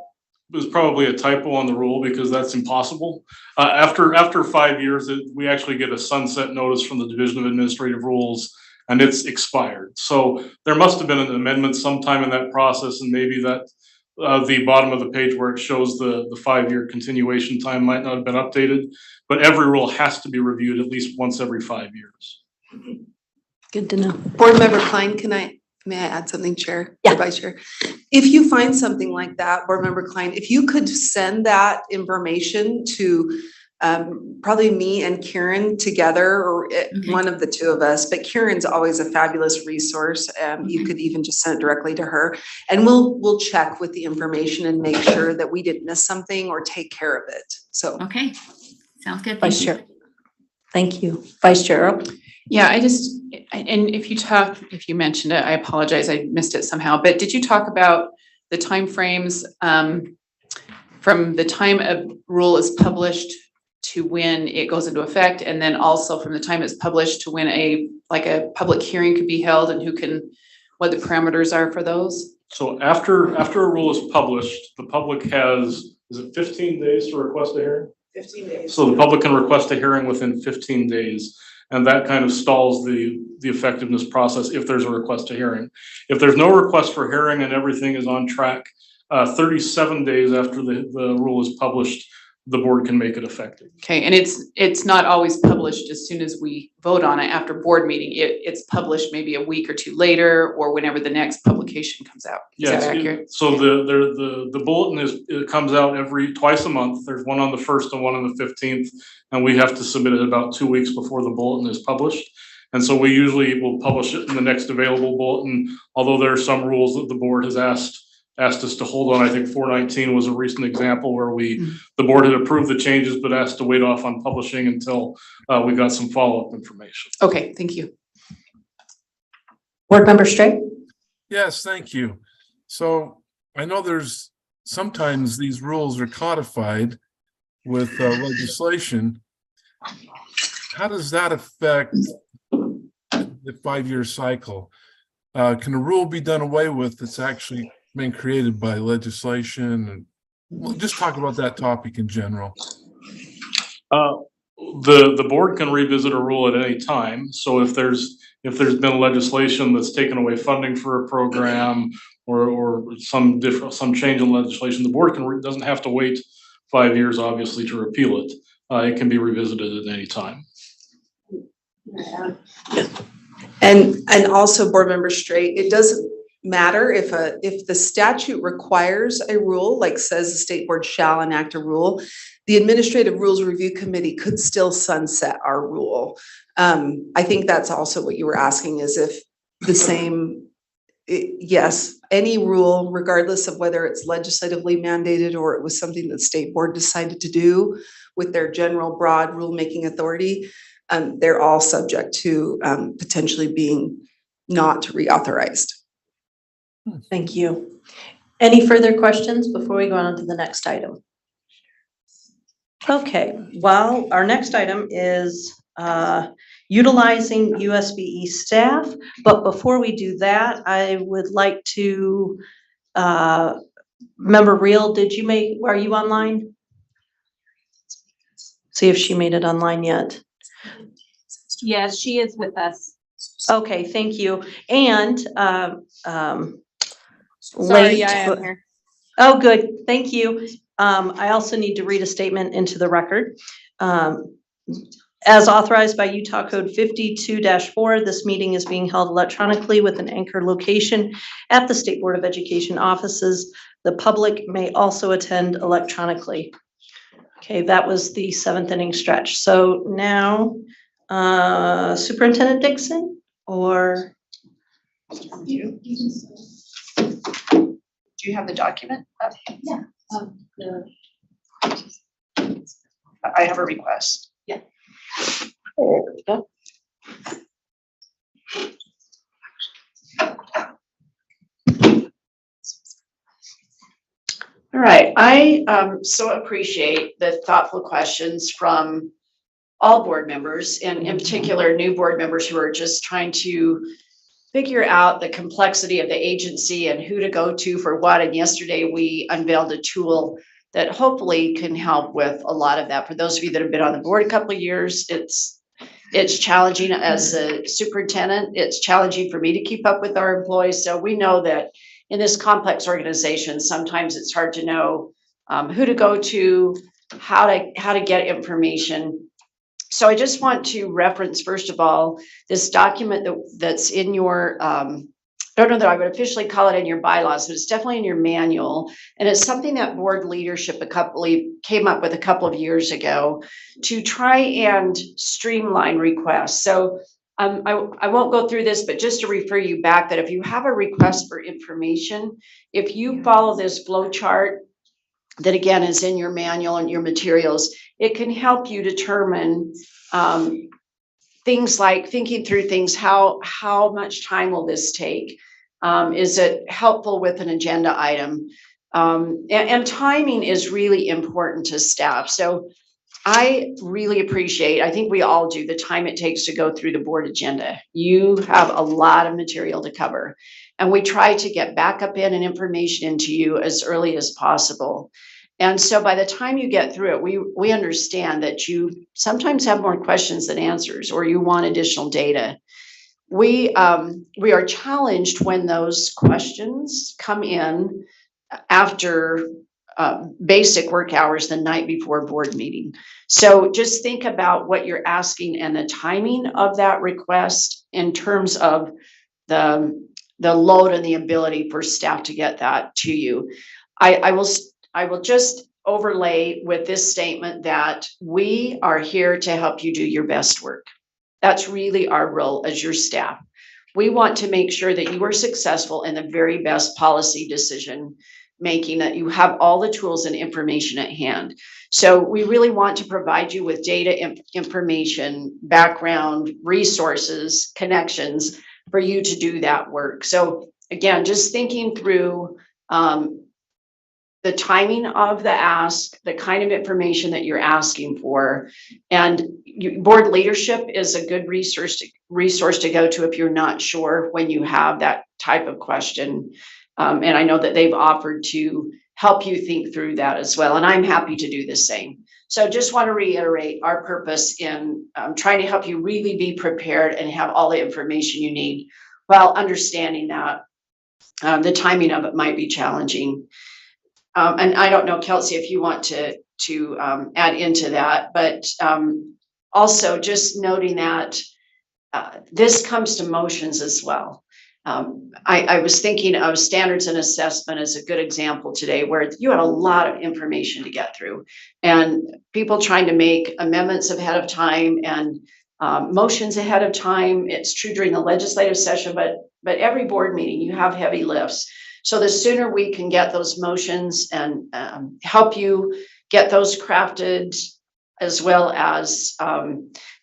was probably a typo on the rule, because that's impossible. After 5 years, we actually get a sunset notice from the Division of Administrative Rules, and it's expired. So there must have been an amendment sometime in that process, and maybe that the bottom of the page where it shows the 5-year continuation time might not have been updated, but every rule has to be reviewed at least once every 5 years. Good to know. Board Member Klein, may I add something, Chair? Yeah. Vice Chair. If you find something like that, Board Member Klein, if you could send that information to probably me and Karen together, or one of the two of us, but Karen's always a fabulous resource. You could even just send it directly to her, and we'll check with the information and make sure that we didn't miss something or take care of it. So. Okay, sounds good. Vice Chair. Thank you. Vice Chair Earl? Yeah, and if you mentioned it, I apologize, I missed it somehow, but did you talk about the timeframes from the time a rule is published to when it goes into effect, and then also from the time it's published to when a public hearing could be held, and what the parameters are for those? So after a rule is published, the public has, is it 15 days to request a hearing? 15 days. So the public can request a hearing within 15 days. And that kind of stalls the effectiveness process if there's a request to hearing. If there's no request for hearing and everything is on track, 37 days after the rule is published, the board can make it effective. Okay, and it's not always published as soon as we vote on it after board meeting. It's published maybe a week or two later, or whenever the next publication comes out. Is that accurate? So the bulletin it comes out twice a month. There's one on the 1st and one on the 15th, and we have to submit it about 2 weeks before the bulletin is published. And so we usually will publish it in the next available bulletin, although there are some rules that the board has asked us to hold on. I think 419 was a recent example where the board had approved the changes but asked to wait off on publishing until we got some follow-up information. Okay, thank you. Board Member Stray? Yes, thank you. So I know sometimes these rules are codified with legislation. How does that affect the 5-year cycle? Can a rule be done away with that's actually been created by legislation? And we'll just talk about that topic in general. The board can revisit a rule at any time. So if there's been legislation that's taken away funding for a program or some change in legislation, the board doesn't have to wait 5 years, obviously, to repeal it. it can be revisited at any time. And also, board member Straight, it doesn't matter if the statute requires a rule, like says the state board shall enact a rule, the Administrative Rules Review Committee could still sunset our rule. I think that's also what you were asking, is if the same, yes, any rule, regardless of whether it's legislatively mandated or it was something that state board decided to do with their general broad rulemaking authority, they're all subject to potentially being not reauthorized. Thank you. Any further questions before we go on to the next item? Okay, well, our next item is utilizing USBE staff. But before we do that, I would like to, Member Reel, are you online? See if she made it online yet. Yes, she is with us. Okay, thank you. And Sorry, yeah, I am here. Oh, good, thank you. I also need to read a statement into the record. As authorized by Utah Code 52-4, this meeting is being held electronically with an anchor location at the State Board of Education offices. The public may also attend electronically. Okay, that was the 7th inning stretch. So now, Superintendent Dixon, or? Do you have the document? Yeah. I have a request. Yeah. There we go. All right, I so appreciate the thoughtful questions from all board members, and in particular, new board members who are just trying to figure out the complexity of the agency and who to go to for what. And yesterday we unveiled a tool that hopefully can help with a lot of that. For those of you that have been on the board a couple of years, it's challenging as a superintendent. It's challenging for me to keep up with our employees. So we know that in this complex organization, sometimes it's hard to know who to go to, how to get information. So I just want to reference, first of all, this document that's in your, I don't know that I would officially call it in your bylaws, but it's definitely in your manual. And it's something that board leadership came up with a couple of years ago to try and streamline requests. So I won't go through this, but just to refer you back that if you have a request for information, if you follow this flow chart that again is in your manual and your materials, it can help you determine things like thinking through things, how much time will this take? Is it helpful with an agenda item? And timing is really important to staff. So I really appreciate, I think we all do, the time it takes to go through the board agenda. You have a lot of material to cover, and we try to get backup in and information into you as early as possible. And so by the time you get through it, we understand that you sometimes have more questions than answers, or you want additional data. We are challenged when those questions come in after basic work hours the night before board meeting. So just think about what you're asking and the timing of that request in terms of the load and the ability for staff to get that to you. I will just overlay with this statement that we are here to help you do your best work. That's really our role as your staff. We want to make sure that you are successful in the very best policy decision making, that you have all the tools and information at hand. So we really want to provide you with data, information, background, resources, connections for you to do that work. So again, just thinking through the timing of the ask, the kind of information that you're asking for, and board leadership is a good resource to go to if you're not sure when you have that type of question. And I know that they've offered to help you think through that as well. And I'm happy to do the same. So just want to reiterate our purpose in trying to help you really be prepared and have all the information you need, while understanding that the timing of it might be challenging. And I don't know, Kelsey, if you want to to add into that, but also just noting that this comes to motions as well. I was thinking of standards and assessment as a good example today, where you had a lot of information to get through, and people trying to make amendments ahead of time and motions ahead of time. It's true during the legislative session, but every board meeting you have heavy lifts. So the sooner we can get those motions and help you get those crafted, as well as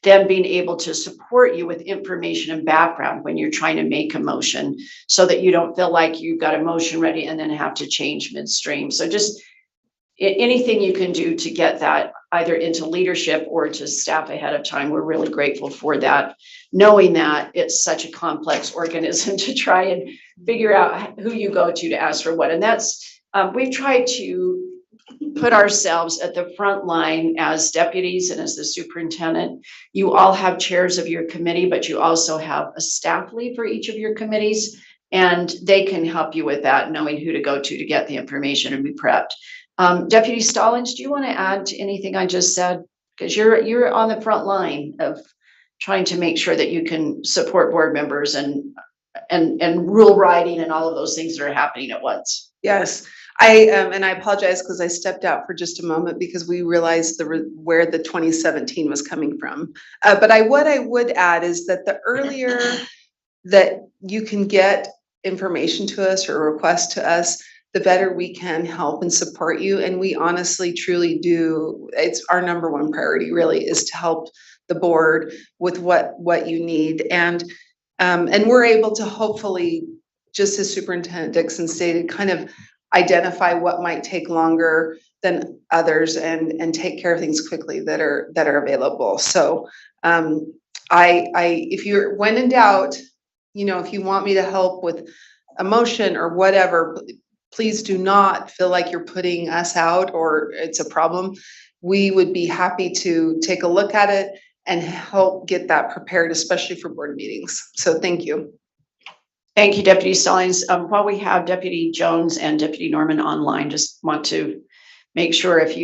them being able to support you with information and background when you're trying to make a motion, so that you don't feel like you've got a motion ready and then have to change midstream. So just anything you can do to get that either into leadership or to staff ahead of time, we're really grateful for that, knowing that it's such a complex organism to try and figure out who you go to ask for what. And that's, we've tried to put ourselves at the front line as deputies and as the superintendent. You all have chairs of your committee, but you also have a staff lead for each of your committees, and they can help you with that, knowing who to go to get the information and be prepped. Deputy Stallings, do you want to add to anything I just said? Because you're on the front line of trying to make sure that you can support board members and rule writing and all of those things that are happening at once. Yes, and I apologize because I stepped out for just a moment because we realized where the 2017 was coming from. But what I would add is that the earlier that you can get information to us or request to us, the better we can help and support you. And we honestly, truly do. It's our number one priority, really, is to help the board with what you need. And we're able to hopefully, just as Superintendent Dixon stated, kind of identify what might take longer than others and take care of things quickly that are available. So if you're, when in doubt, if you want me to help with a motion or whatever, please do not feel like you're putting us out or it's a problem. We would be happy to take a look at it and help get that prepared, especially for board meetings. So thank you. Thank you, Deputy Stallings. While we have Deputy Jones and Deputy Norman online, just want to make sure if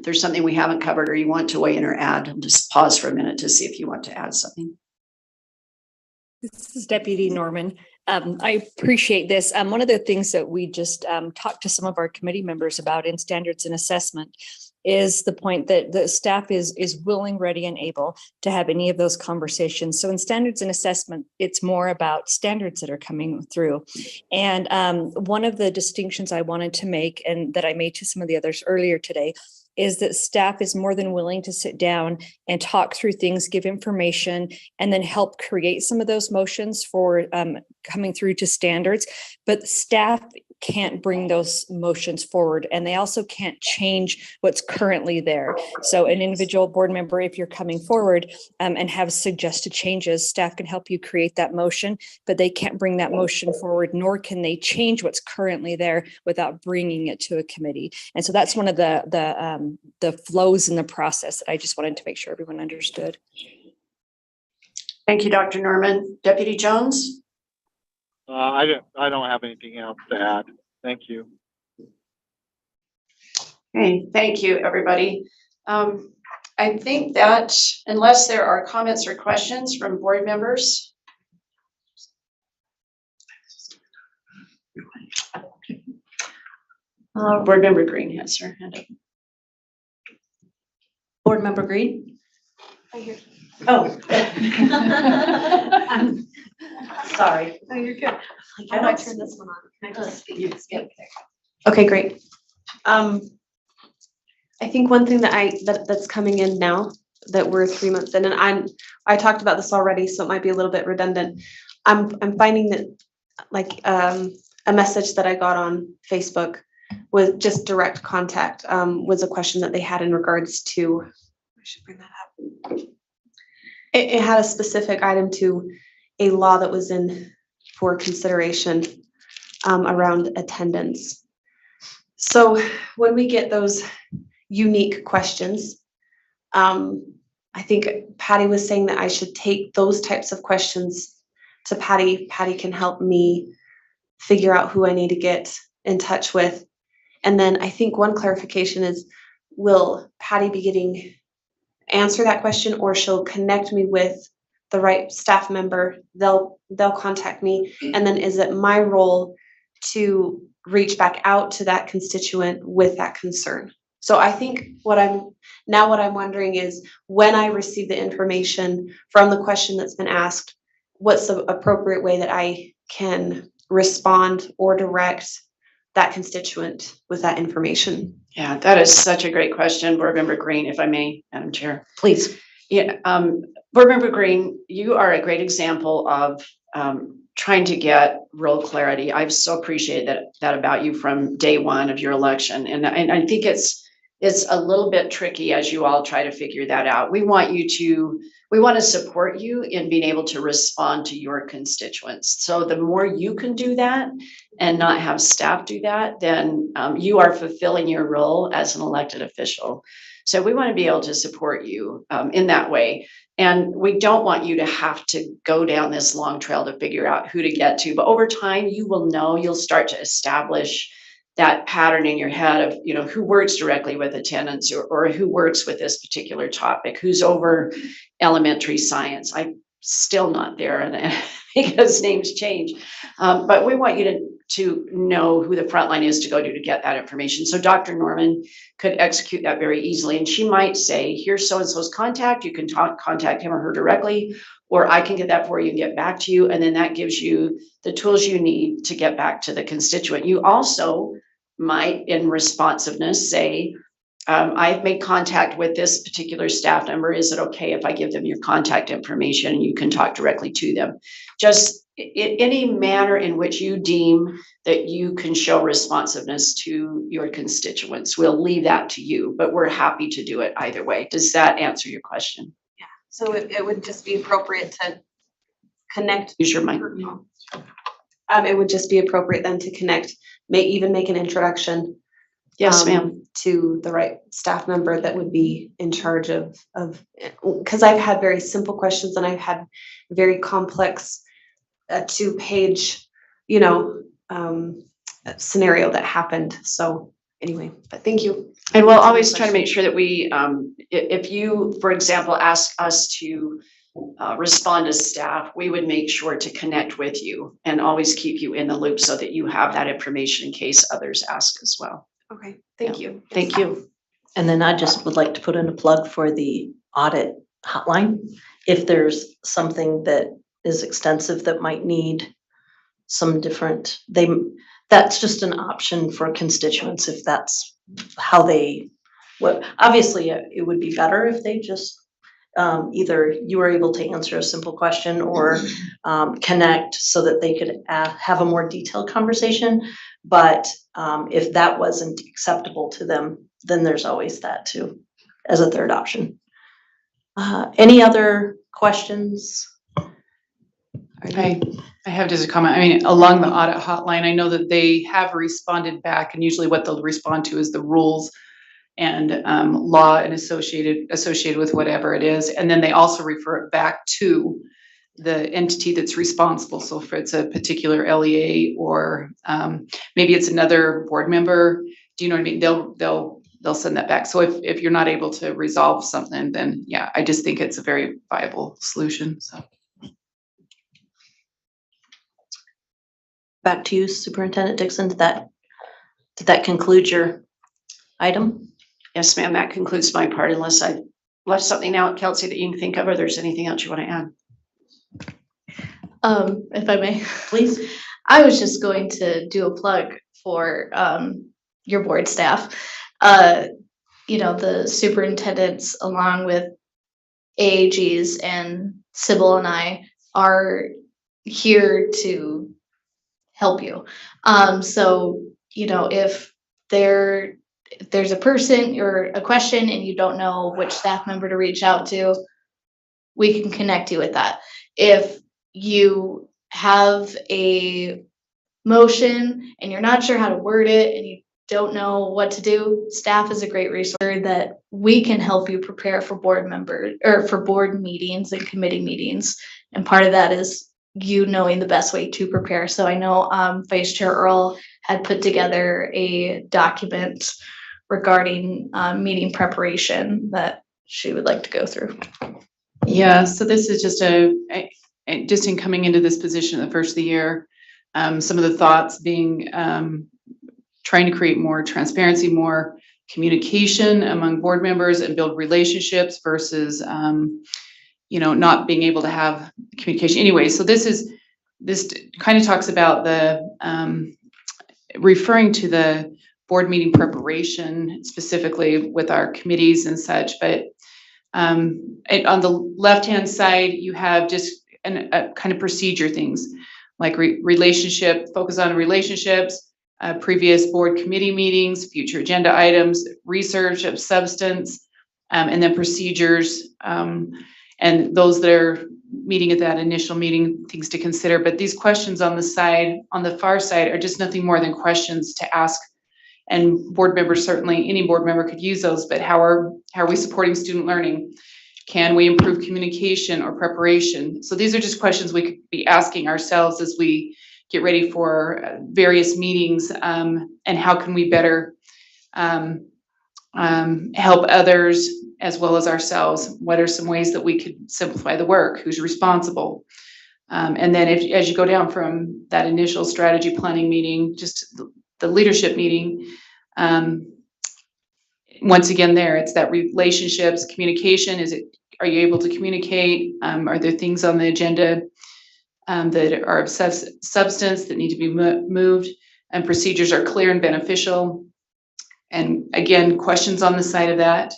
there's something we haven't covered or you want to weigh in or add, and just pause for a minute to see if you want to add something. This is Deputy Norman. I appreciate this. One of the things that we just talked to some of our committee members about in standards and assessment is the point that the staff is willing, ready, and able to have any of those conversations. So in standards and assessment, it's more about standards that are coming through. And one of the distinctions I wanted to make, and that I made to some of the others earlier today, is that staff is more than willing to sit down and talk through things, give information, and then help create some of those motions for coming through to standards. But staff can't bring those motions forward, and they also can't change what's currently there. So an individual board member, if you're coming forward and have suggested changes, staff can help you create that motion, but they can't bring that motion forward, nor can they change what's currently there without bringing it to a committee. And so that's one of the flows in the process that I just wanted to make sure everyone understood. Thank you, Dr. Norman. Deputy Jones? I don't have anything else to add. Thank you. Okay, thank you, everybody. I think that unless there are comments or questions from board members. Board Member Green has her hand up. Board Member Green? Right here. Oh. Sorry. No, you're good. How do I turn this one on? Can I just skip? Okay, great. I think one thing that's coming in now that we're 3 months in, and I talked about this already, so it might be a little bit redundant. I'm finding that like a message that I got on Facebook was just direct contact, was a question that they had in regards to, I should bring that up. It had a specific item to a law that was in for consideration around attendance. So when we get those unique questions, I think Patty was saying that I should take those types of questions to Patty. Patty can help me figure out who I need to get in touch with. And then I think one clarification is will Patty be getting answer that question, or she'll connect me with the right staff member? They'll contact me, and then is it my role to reach back out to that constituent with that concern? So I think what I'm wondering is, when I receive the information from the question that's been asked, what's the appropriate way that I can respond or direct that constituent with that information? Yeah, that is such a great question, Board Member Green, if I may, Madam Chair. Please. Yeah, Board Member Green, you are a great example of trying to get real clarity. I've so appreciated that about you from day one of your election, and I think it's a little bit tricky as you all try to figure that out. We want to support you in being able to respond to your constituents. So the more you can do that and not have staff do that, then you are fulfilling your role as an elected official. So we want to be able to support you in that way. And we don't want you to have to go down this long trail to figure out who to get to. But over time, you will know, you'll start to establish that pattern in your head of, you know, who works directly with attendance, or who works with this particular topic, who's over elementary science. I'm still not there, and because names change. But we want you to know who the front line is to go to get that information. So Dr. Norman could execute that very easily. And she might say, here's so-and-so's contact. You can contact him or her directly, or I can get that for you and get back to you. And then that gives you the tools you need to get back to the constituent. You also might, in responsiveness, say, I've made contact with this particular staff member. Is it okay if I give them your contact information and you can talk directly to them? Just in any manner in which you deem that you can show responsiveness to your constituents. We'll leave that to you, but we're happy to do it either way. Does that answer your question? Yeah. So it would just be appropriate to connect. Use your mic. It would just be appropriate then to connect, even make an introduction. Yes, ma'am. To the right staff member that would be in charge of, because I've had very simple questions and I've had very complex 2-page, scenario that happened. So anyway, but thank you. And we'll always try to make sure that we, if you, for example, ask us to respond as staff, we would make sure to connect with you and always keep you in the loop so that you have that information in case others ask as well. Okay, thank you. Thank you. And then I just would like to put in a plug for the audit hotline. If there's something that is extensive that might need some different, that's just an option for constituents if that's how obviously it would be better if they just either you were able to answer a simple question or connect so that they could have a more detailed conversation. But if that wasn't acceptable to them, then there's always that too, as a third option. Any other questions? I have just a comment. I mean, along the audit hotline, I know that they have responded back, and usually what they'll respond to is the rules and law and associated with whatever it is. And then they also refer it back to the entity that's responsible. So if it's a particular LEA or maybe it's another board member, do you know what I mean? They'll send that back. So if you're not able to resolve something, then yeah, I just think it's a very viable solution. So. Back to you, Superintendent Dixon. Did that conclude your item? Yes, ma'am, that concludes my part, unless I left something out, Kelsey, that you can think of, or there's anything else you want to add. If I may, please. I was just going to do a plug for your board staff. The superintendents, along with AAGs and Sybil and I, are here to help you. So if there's a person or a question and you don't know which staff member to reach out to, we can connect you with that. If you have a motion and you're not sure how to word it and you don't know what to do, staff is a great resource that we can help you prepare for board members or for board meetings and committee meetings. And part of that is you knowing the best way to prepare. So I know Vice Chair Earl had put together a document regarding meeting preparation that she would like to go through. Yeah, so this is just just in coming into this position the first of the year, some of the thoughts being trying to create more transparency, more communication among board members and build relationships versus not being able to have communication anyway. So this kind of talks about the referring to the board meeting preparation specifically with our committees and such, but on the left-hand side, you have just a kind of procedure things like relationship, focus on relationships, previous board committee meetings, future agenda items, research of substance, and then procedures, and those that are meeting at that initial meeting, things to consider. But these questions on the far side, are just nothing more than questions to ask. And board members, certainly any board member could use those, but how are we supporting student learning? Can we improve communication or preparation? So these are just questions we could be asking ourselves as we get ready for various meetings, and how can we better help others as well as ourselves? What are some ways that we could simplify the work? Who's responsible? And then as you go down from that initial strategy planning meeting, just the leadership meeting, once again there, it's that relationships, communication. Are you able to communicate? Are there things on the agenda that are of substance that need to be moved? And procedures are clear and beneficial. And again, questions on the side of that.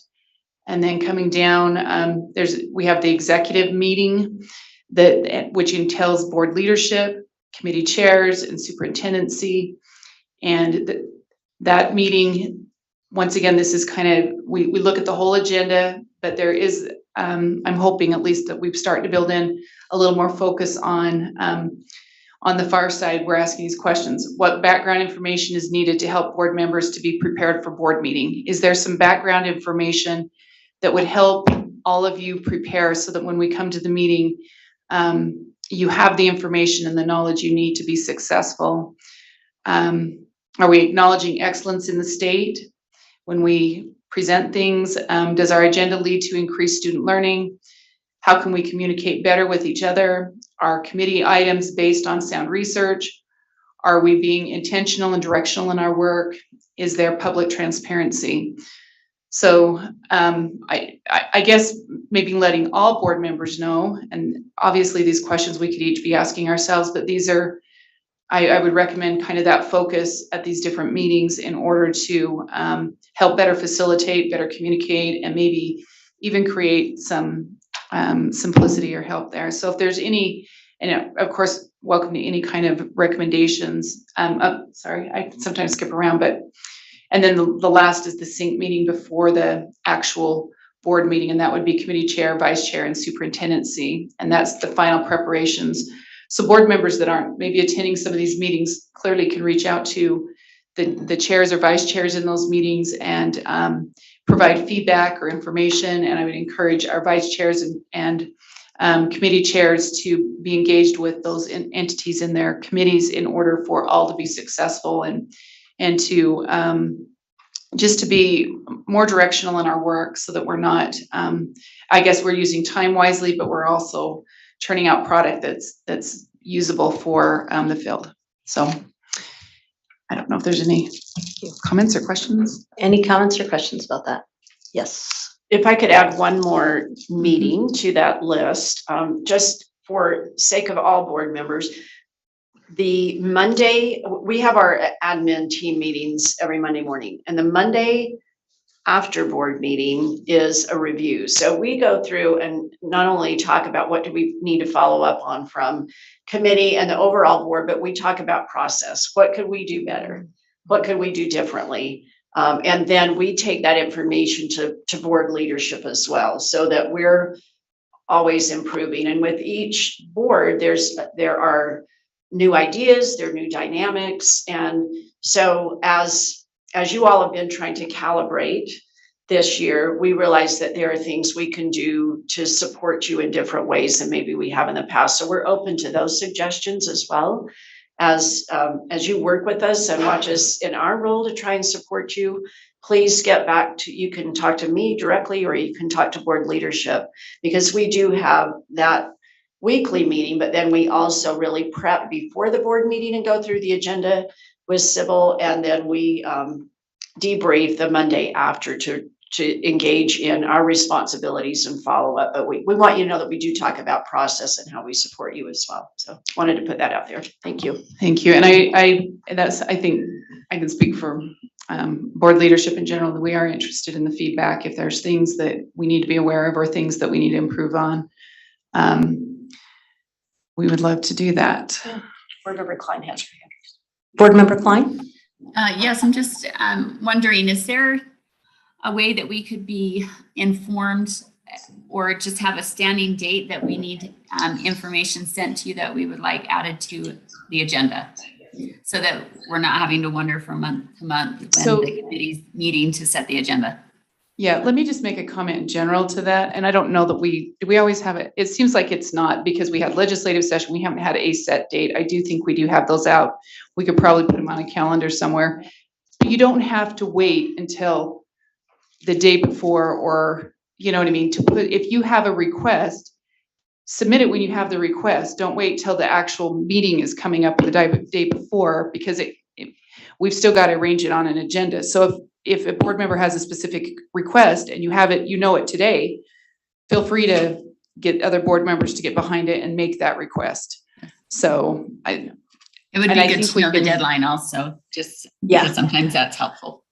And then coming down, we have the executive meeting which entails board leadership, committee chairs, and superintendency. And that meeting, once again, this is kind of, we look at the whole agenda, but there is, I'm hoping at least that we've started to build in a little more focus on the far side. We're asking these questions. What background information is needed to help board members to be prepared for board meeting? Is there some background information that would help all of you prepare so that when we come to the meeting, you have the information and the knowledge you need to be successful? Are we acknowledging excellence in the state when we present things? Does our agenda lead to increased student learning? How can we communicate better with each other? Are committee items based on sound research? Are we being intentional and directional in our work? Is there public transparency? So I guess maybe letting all board members know, and obviously these questions we could each be asking ourselves, but these are, I would recommend kind of that focus at these different meetings in order to help better facilitate, better communicate, and maybe even create some simplicity or help there. So if there's any, and of course, welcome to any kind of recommendations. Sorry, I sometimes skip around, but, and then the last is the sync meeting before the actual board meeting, and that would be committee chair, vice chair, and superintendency. And that's the final preparations. So board members that aren't maybe attending some of these meetings clearly can reach out to the chairs or vice chairs in those meetings and provide feedback or information. And I would encourage our vice chairs and committee chairs to be engaged with those entities in their committees in order for all to be successful and to just to be more directional in our work so that we're not, I guess we're using time wisely, but we're also turning out product that's usable for the field. So I don't know if there's any comments or questions. Any comments or questions about that? Yes. If I could add one more meeting to that list, just for sake of all board members, the Monday, we have our admin team meetings every Monday morning, and the Monday after board meeting is a review. So we go through and not only talk about what do we need to follow up on from committee and the overall board, but we talk about process. What could we do better? What could we do differently? And then we take that information to board leadership as well, so that we're always improving. And with each board, there are new ideas, there are new dynamics. And so as you all have been trying to calibrate this year, we realize that there are things we can do to support you in different ways than maybe we have in the past. So we're open to those suggestions as well as you work with us and watch us in our role to try and support you. please get back to, you can talk to me directly or you can talk to board leadership, because we do have that weekly meeting, but then we also really prep before the board meeting and go through the agenda with Sybil, and then we debrief the Monday after to engage in our responsibilities and follow up. But we want you to know that we do talk about process and how we support you as well. So wanted to put that out there. Thank you. Thank you. And I think I can speak for board leadership in general, that we are interested in the feedback. If there's things that we need to be aware of or things that we need to improve on, we would love to do that. Board Member Klein has her hand. Board Member Klein? Yes, I'm just wondering, is there a way that we could be informed or just have a standing date that we need information sent to you that we would like added to the agenda, so that we're not having to wonder from month to month when the committee's meeting to set the agenda? Yeah, let me just make a comment in general to that. And I don't know that do we always have it? It seems like it's not, because we had legislative session. We haven't had a set date. I do think we do have those out. We could probably put them on a calendar somewhere. But you don't have to wait until the day before, or, you know what I mean, to put, if you have a request, submit it when you have the request. Don't wait till the actual meeting is coming up the day before, because we've still got to arrange it on an agenda. So if a board member has a specific request and you have it, you know it today, feel free to get other board members to get behind it and make that request. So it would be good to know the deadline also, just because sometimes that's helpful.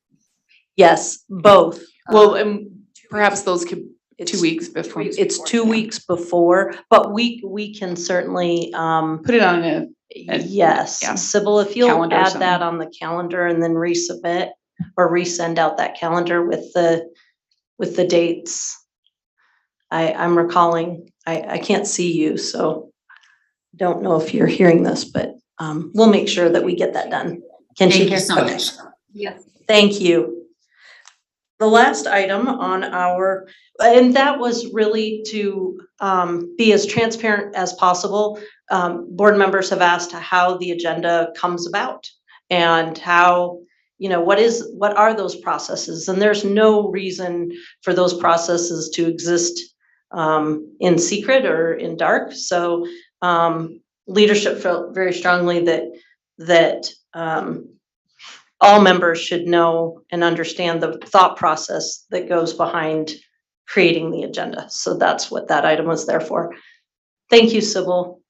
Yes, both. Well, and perhaps those could, 2 weeks before. It's 2 weeks before, but we can certainly put it on a yes. Yeah. Sybil, if you'll Calendar or add something. that on the calendar and then resubmit or resend out that calendar with the dates. I'm recalling, I can't see you, so don't know if you're hearing this, but we'll make sure that we get that done. Thank you so much. Yes. Thank you. The last item on our, and that was really to be as transparent as possible. Board members have asked how the agenda comes about and how, you know, what are those processes? And there's no reason for those processes to exist in secret or in dark. So leadership felt very strongly that all members should know and understand the thought process that goes behind creating the agenda. So that's what that item was there for. Thank you, Sybil.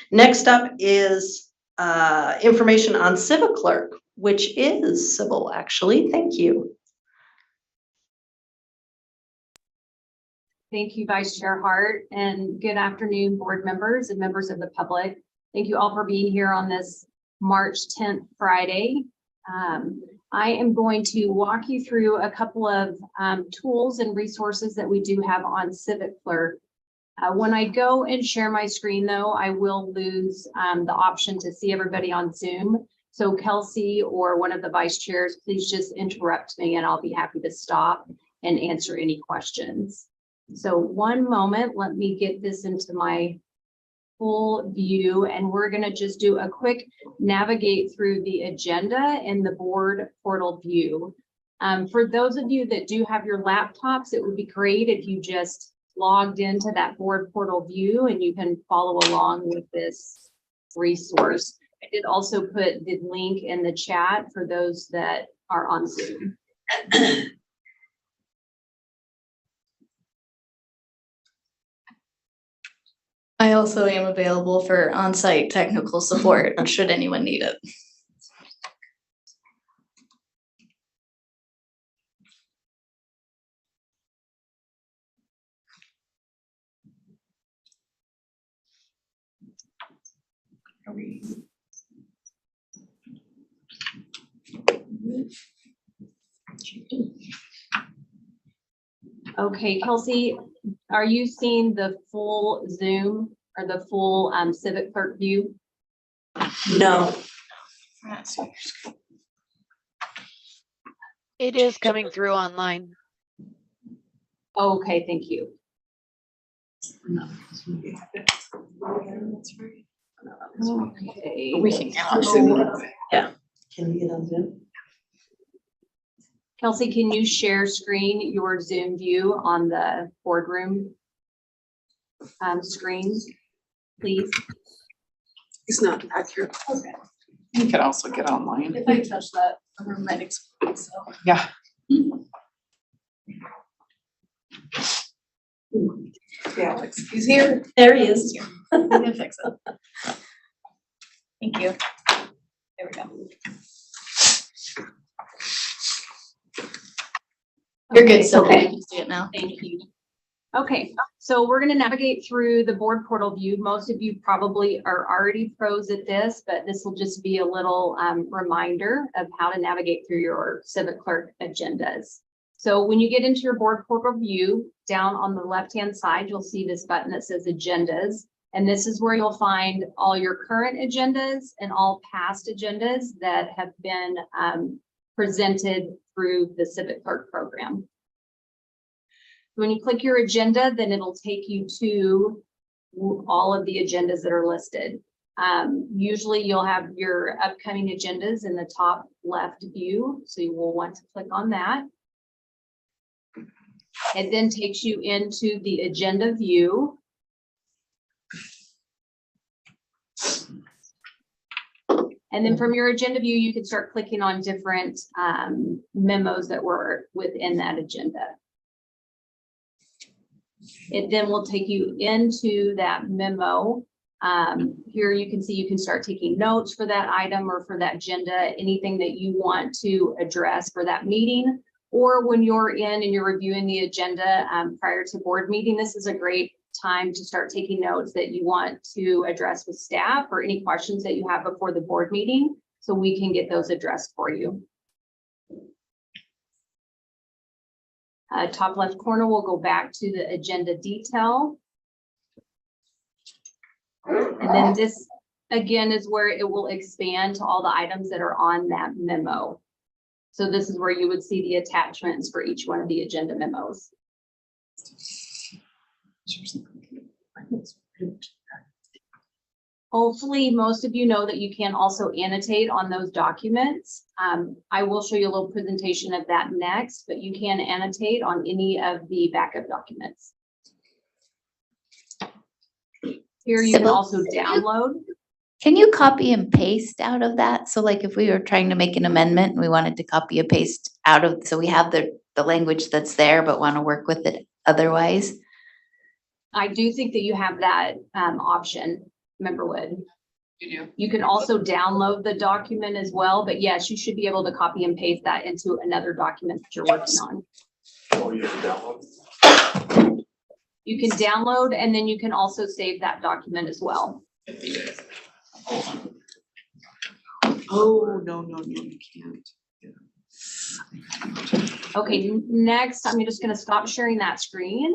Next up is information on Civic Clerk, which is Sybil, actually. Thank you. Thank you, Vice Chair Hart, and good afternoon, board members and members of the public. Thank you all for being here on this March 10th, Friday. I am going to walk you through a couple of tools and resources that we do have on Civic Clerk. When I go and share my screen, though, I will lose the option to see everybody on Zoom. So Kelsey or one of the vice chairs, please just interrupt me and I'll be happy to stop and answer any questions. So one moment, let me get this into my full view, and we're going to just do a quick navigate through the agenda in the board portal view. For those of you that do have your laptops, it would be great if you just logged into that board portal view and you can follow along with this resource. I did also put the link in the chat for those that are on Zoom. I also am available for on-site technical support should anyone need it. Okay, Kelsey, are you seeing the full Zoom or the full Civic Clerk view? No. It is coming through online. Okay, thank you. Okay. We can. Yeah. Can you get on Zoom? Kelsey, can you share screen your Zoom view on the boardroom screens, please? It's not accurate. Okay. You could also get online. If I touch that, the room might explode, so. Yeah. Yeah, Alex, he's here. There he is. We can fix it. Thank you. There we go. You're good, Sylvia. Okay. You can see it now. Thank you. Okay, so we're gonna navigate through the board portal view. Most of you probably are already pros at this, but this will just be a little reminder of how to navigate through your civic clerk agendas. So when you get into your board portal view, down on the left-hand side, you'll see this button that says agendas. And this is where you'll find all your current agendas and all past agendas that have been presented through the civic clerk program. When you click your agenda, then it'll take you to all of the agendas that are listed. Usually you'll have your upcoming agendas in the top left view, so you will want to click on that. It then takes you into the agenda view. And then from your agenda view, you can start clicking on different memos that were within that agenda. It then will take you into that memo. Here you can see you can start taking notes for that item or for that agenda, anything that you want to address for that meeting. Or when you're in and you're reviewing the agenda prior to board meeting, this is a great time to start taking notes that you want to address with staff or any questions that you have before the board meeting, so we can get those addressed for you. Top left corner, we'll go back to the agenda detail. And then this, again, is where it will expand to all the items that are on that memo. So this is where you would see the attachments for each one of the agenda memos. Hopefully, most of you know that you can also annotate on those documents. I will show you a little presentation of that next, but you can annotate on any of the backup documents. Here you can also download. Can you copy and paste out of that? So like if we were trying to make an amendment and we wanted to copy and paste out of, so we have the language that's there, but want to work with it otherwise? I do think that you have that option, Member Wood. You do. You can also download the document as well, but yes, you should be able to copy and paste that into another document that you're working on. Oh, you have to download? You can download and then you can also save that document as well. Oh, no, you can't. Okay, next, I'm just gonna stop sharing that screen.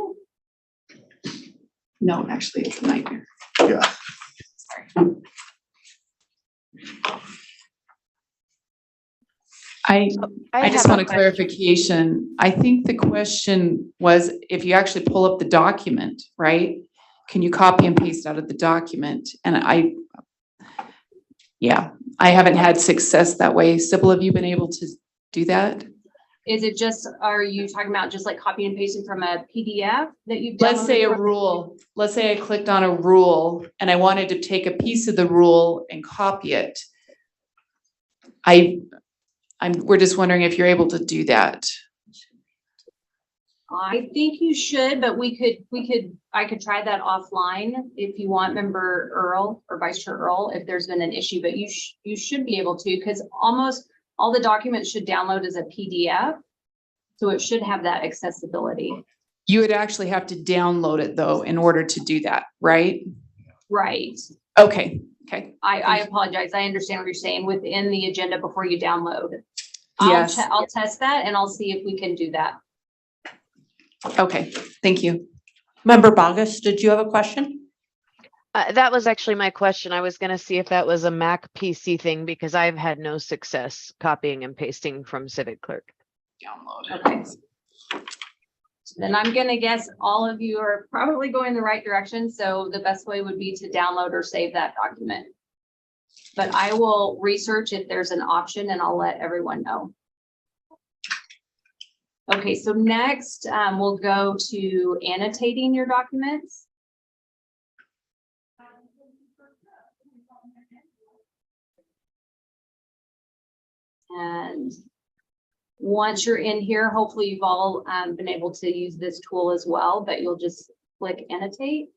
No, actually, it's a nightmare. Yeah. Sorry. I just want a clarification. I think the question was if you actually pull up the document, right? Can you copy and paste out of the document? And I haven't had success that way. Sybil, have you been able to do that? Is it just, are you talking about just like copying and pasting from a PDF that you've downloaded? Let's say a rule. Let's say I clicked on a rule and I wanted to take a piece of the rule and copy it. We're just wondering if you're able to do that. I think you should, but I could try that offline if you want, Member Earl or Vice Chair Earl, if there's been an issue, but you should be able to, because almost all the documents should download as a PDF. So it should have that accessibility. You would actually have to download it though, in order to do that, right? Right. Okay. Okay. I apologize. I understand what you're saying within the agenda before you download. Yes. I'll test that and I'll see if we can do that. Okay. Thank you. Member Bogus, did you have a question? That was actually my question. I was going to see if that was a Mac PC thing because I've had no success copying and pasting from Civic Clerk. Download it. Okay. Then I'm going to guess all of you are probably going the right direction. So the best way would be to download or save that document. but I will research if there's an option and I'll let everyone know. Okay, so next we'll go to annotating your documents. And once you're in here, hopefully you've all been able to use this tool as well, but you'll just click annotate.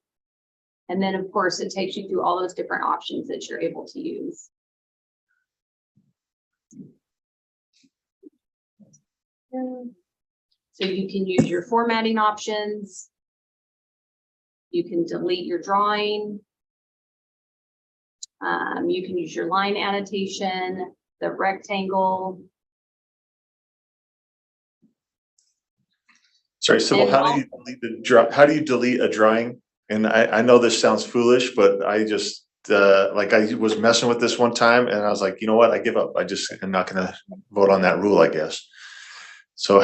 And then of course it takes you through all those different options that you're able to use. So you can use your formatting options. You can delete your drawing. You can use your line annotation, the rectangle. Sorry, Sybil, how do you delete a drawing? And I know this sounds foolish, but I just, like I was messing with this one time and I was like, you know what, I give up. I'm not gonna vote on that rule, I guess. So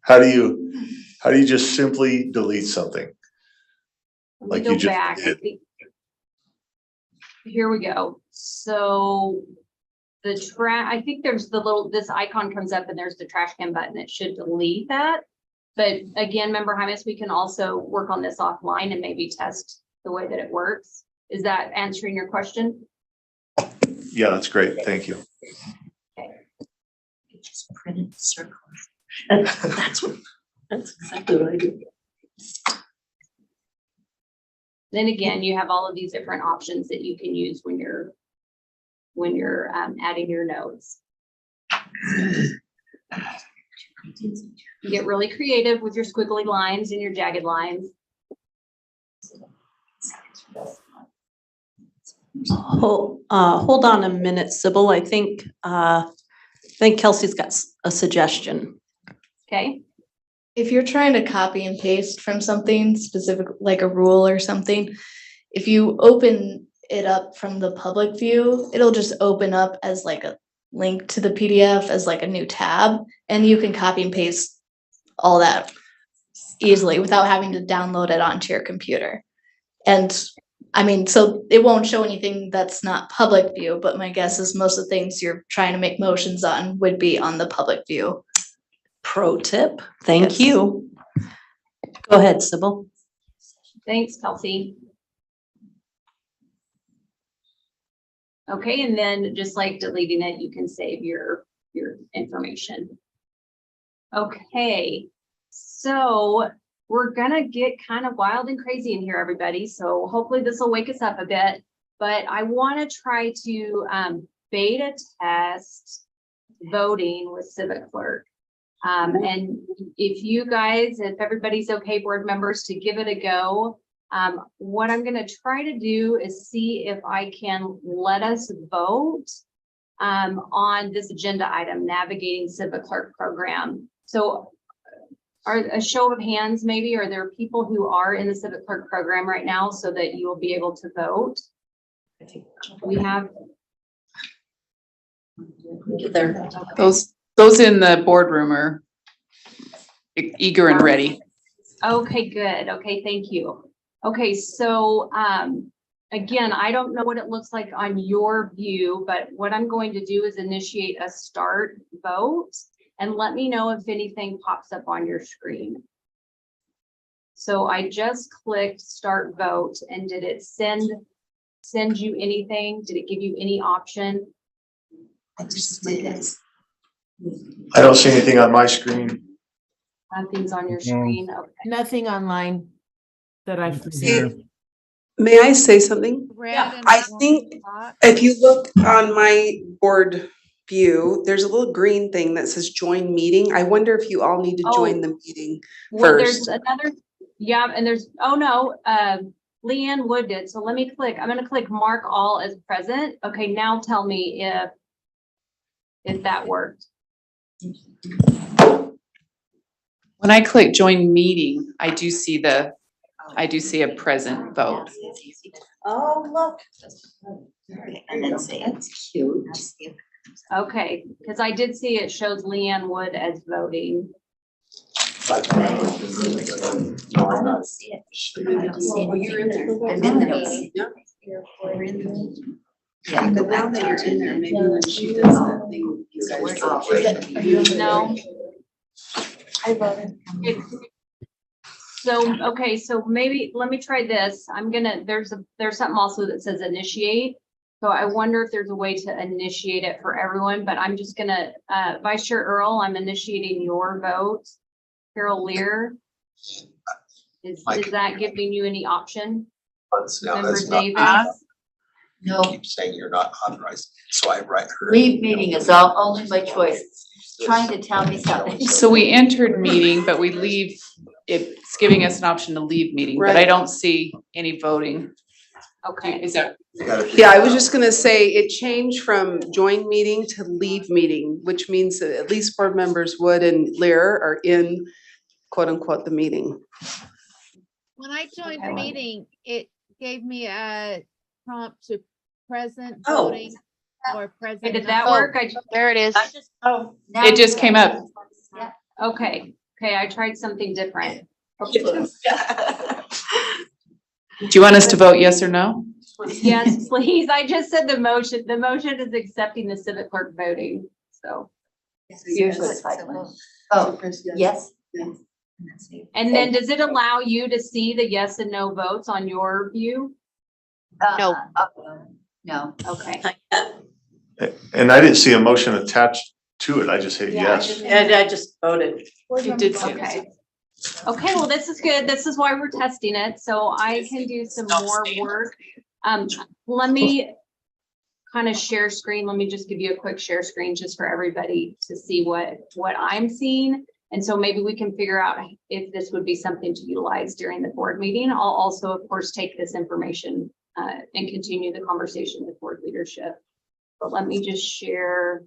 how do you just simply delete something? Like you just did? Here we go. So I think there's this icon comes up and there's the trash can button. It should delete that. But again, member Hymas, we can also work on this offline and maybe test the way that it works. Is that answering your question? Yeah, that's great. Thank you. Okay. Just printed circles. That's exactly what I do. Then again, you have all of these different options that you can use when you're adding your notes. You get really creative with your squiggly lines and your jagged lines. Hold on a minute, Sybil. I think Kelsey's got a suggestion. Okay. If you're trying to copy and paste from something specific, like a rule or something, if you open it up from the public view, it'll just open up as like a link to the PDF as like a new tab, and you can copy and paste all that easily without having to download it onto your computer. And I mean, so it won't show anything that's not public view, but my guess is most of the things you're trying to make motions on would be on the public view. Pro tip. Thank you. Go ahead, Sybil. Thanks, Kelsey. Okay, and then just like deleting it, you can save your information. Okay, so we're gonna get kind of wild and crazy in here, everybody. So hopefully this will wake us up a bit, but I wanna try to beta test voting with Civic Clerk. And if everybody's okay, board members, to give it a go, what I'm gonna try to do is see if I can let us vote on this agenda item, navigating Civic Clerk program. So a show of hands, maybe, are there people who are in the Civic Clerk program right now so that you will be able to vote? We have. Those in the boardroom are eager and ready. Okay, good. Okay, thank you. Okay, so again, I don't know what it looks like on your view, but what I'm going to do is initiate a start vote and let me know if anything pops up on your screen. So I just clicked start vote, and did it send you anything? Did it give you any option? I just did it. I don't see anything on my screen. Nothing's on your screen. Okay. Nothing online that I've seen. May I say something? Yeah. I think if you look on my board view, there's a little green thing that says join meeting. I wonder if you all need to join the meeting Well, first. there's another, yeah, and there's, oh no, Leanne Wood did. So let me click, I'm gonna click mark all as present. Okay, now tell me if that worked. When I click join meeting, I do see a present vote. Oh, look. And then say it's cute. Okay, because I did see it shows Leanne Wood as voting. No, I don't see it. I don't see it. I'm in the meeting. We're in the meeting. Yeah. But now that you're in there, maybe when she does that thing, you guys don't. No. I voted. So, okay, so maybe, let me try this. There's something also that says initiate. So I wonder if there's a way to initiate it for everyone, but I'm just gonna, Vice Chair Earl, I'm initiating your vote. Carol Lear. Is that giving you any option? Member Davis? No. Keep saying you're not authorized, so I write her. Leave meeting is all only by choice. Trying to tell me something. So we entered meeting, but we leave, it's giving us an option to leave meeting, but I don't see any voting. Okay. Is that? Yeah, I was just gonna say, it changed from join meeting to leave meeting, which means that at least board members Wood and Lear are in quote unquote the meeting. When I joined the meeting, it gave me a prompt to present Oh. voting or present. Okay, did that not work? voting. There it is. It just came up. Okay, I tried something different. Do you want us to vote yes or no? Yes, please. I just said the motion. The motion is accepting the civic clerk voting, so. Oh, yes. And then does it allow you to see the yes and no votes on your view? No. No. Okay. And I didn't see a motion attached to it. I just hit yes. And I just voted. You did see it. Okay. Okay, well, this is good. This is why we're testing it, so I can do some more work. Let me kind of share screen. Let me just give you a quick share screen just for everybody to see what I'm seeing. And so maybe we can figure out if this would be something to utilize during the board meeting. I'll also, of course, take this information and continue the conversation with board leadership. But let me just share.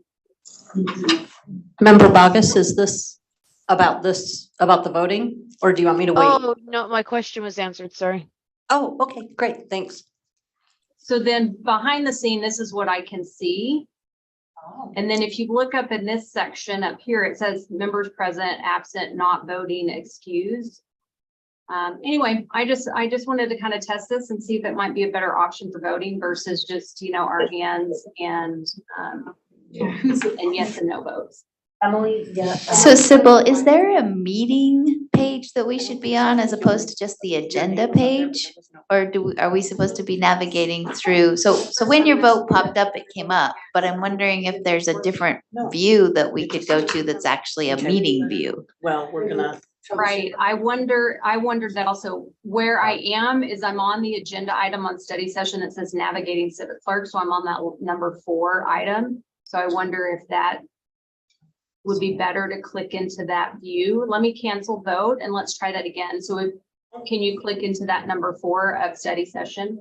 Member Bogus, is this about the voting, or do you want me to wait? Oh, no, my question was answered, sorry. Oh, okay, great, thanks. So then behind the scene, this is what I can see. And then if you look up in this section up here, it says members present, absent, not voting, excused. Anyway, I just wanted to kind of test this and see if it might be a better option for voting versus just, our hands and yes and no votes. Emily, yeah. So Sybil, is there a meeting page that we should be on as opposed to just the agenda page? Or are we supposed to be navigating through? So when your vote popped up, it came up, but I'm wondering if there's a different view that we could go to that's actually a meeting view. Well, we're gonna. Right. I wondered that also. Where I am is I'm on the agenda item on study session that says navigating civic clerk. So I'm on that number 4 item. So I wonder if that would be better to click into that view. Let me cancel vote and let's try that again. So can you click into that number 4 of study session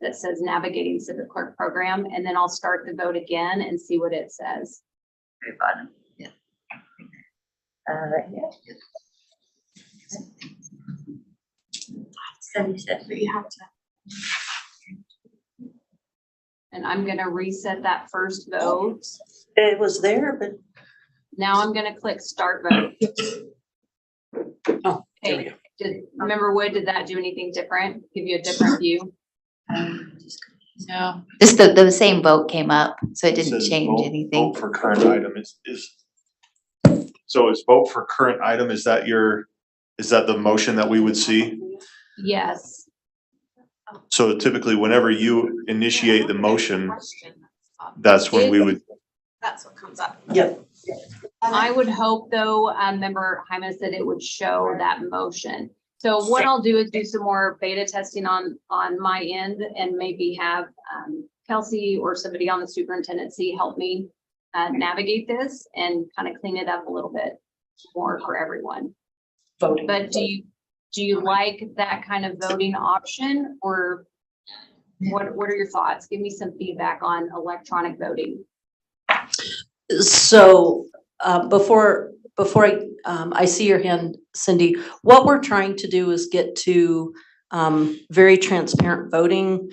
that says navigating civic clerk program, and then I'll start the vote again and see what it says. Very bottom. Yeah. And I'm gonna reset that first vote. It was there, but. Now I'm gonna click start vote. Oh, there we Okay, go. Member Wood, did that do anything different? Give you a different view? No. Just the same vote came up, so it didn't says change vote- anything. Vote for current item so is vote for current item, is that the motion that we would see? Yes. So typically, whenever you initiate the motion, that's when we would. That's what comes up. Yep. I would hope though, Member Hyman said it would show that motion. So what I'll do is do some more beta testing on my end and maybe have Kelsey or somebody on the superintendency help me navigate this and kind of clean it up a little bit more for everyone. Voting. But do you like that kind of voting option, or what are your thoughts? Give me some feedback on electronic voting. So before I see your hand, Cindy, what we're trying to do is get to very transparent voting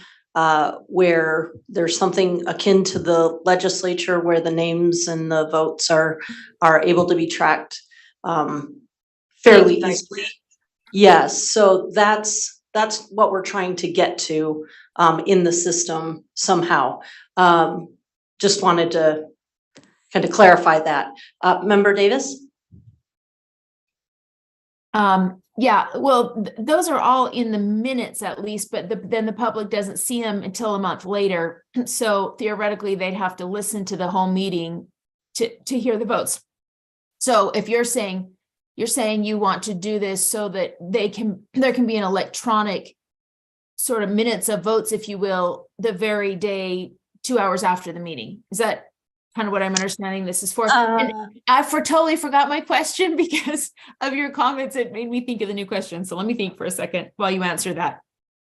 where there's something akin to the legislature where the names and the votes are able to be tracked fairly easily. Yes, so that's that's what we're trying to get to, in the system somehow. Just wanted to kind of clarify that. Member Davis? Yeah, well, those are all in the minutes at least, but then the public doesn't see them until a month later. So theoretically, they'd have to listen to the whole meeting to hear the votes. So if you're saying you want to do this so that there can be an electronic sort of minutes of votes, if you will, the very day, 2 hours after the meeting. Is that kind of what I'm understanding this is for? And I totally forgot my question because of your comments. It made me think of the new question. So let me think for a second while you answer that.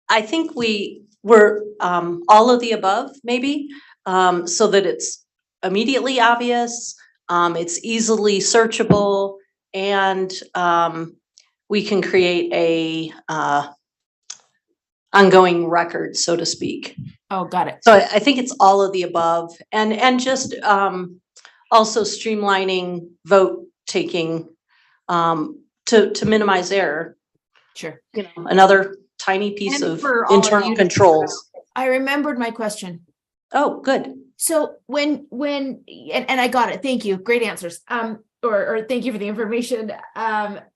I think we were all of the above, maybe, so that it's immediately obvious, it's easily searchable, and we can create a ongoing record, so to speak. Oh, got it. So I think it's all of the above, and just also streamlining vote taking to minimize error. Sure. You know, another tiny piece And of for all of internal you to controls. I remembered my question. Oh, good. So when and I got it. Thank you. Great answers. Or thank you for the information.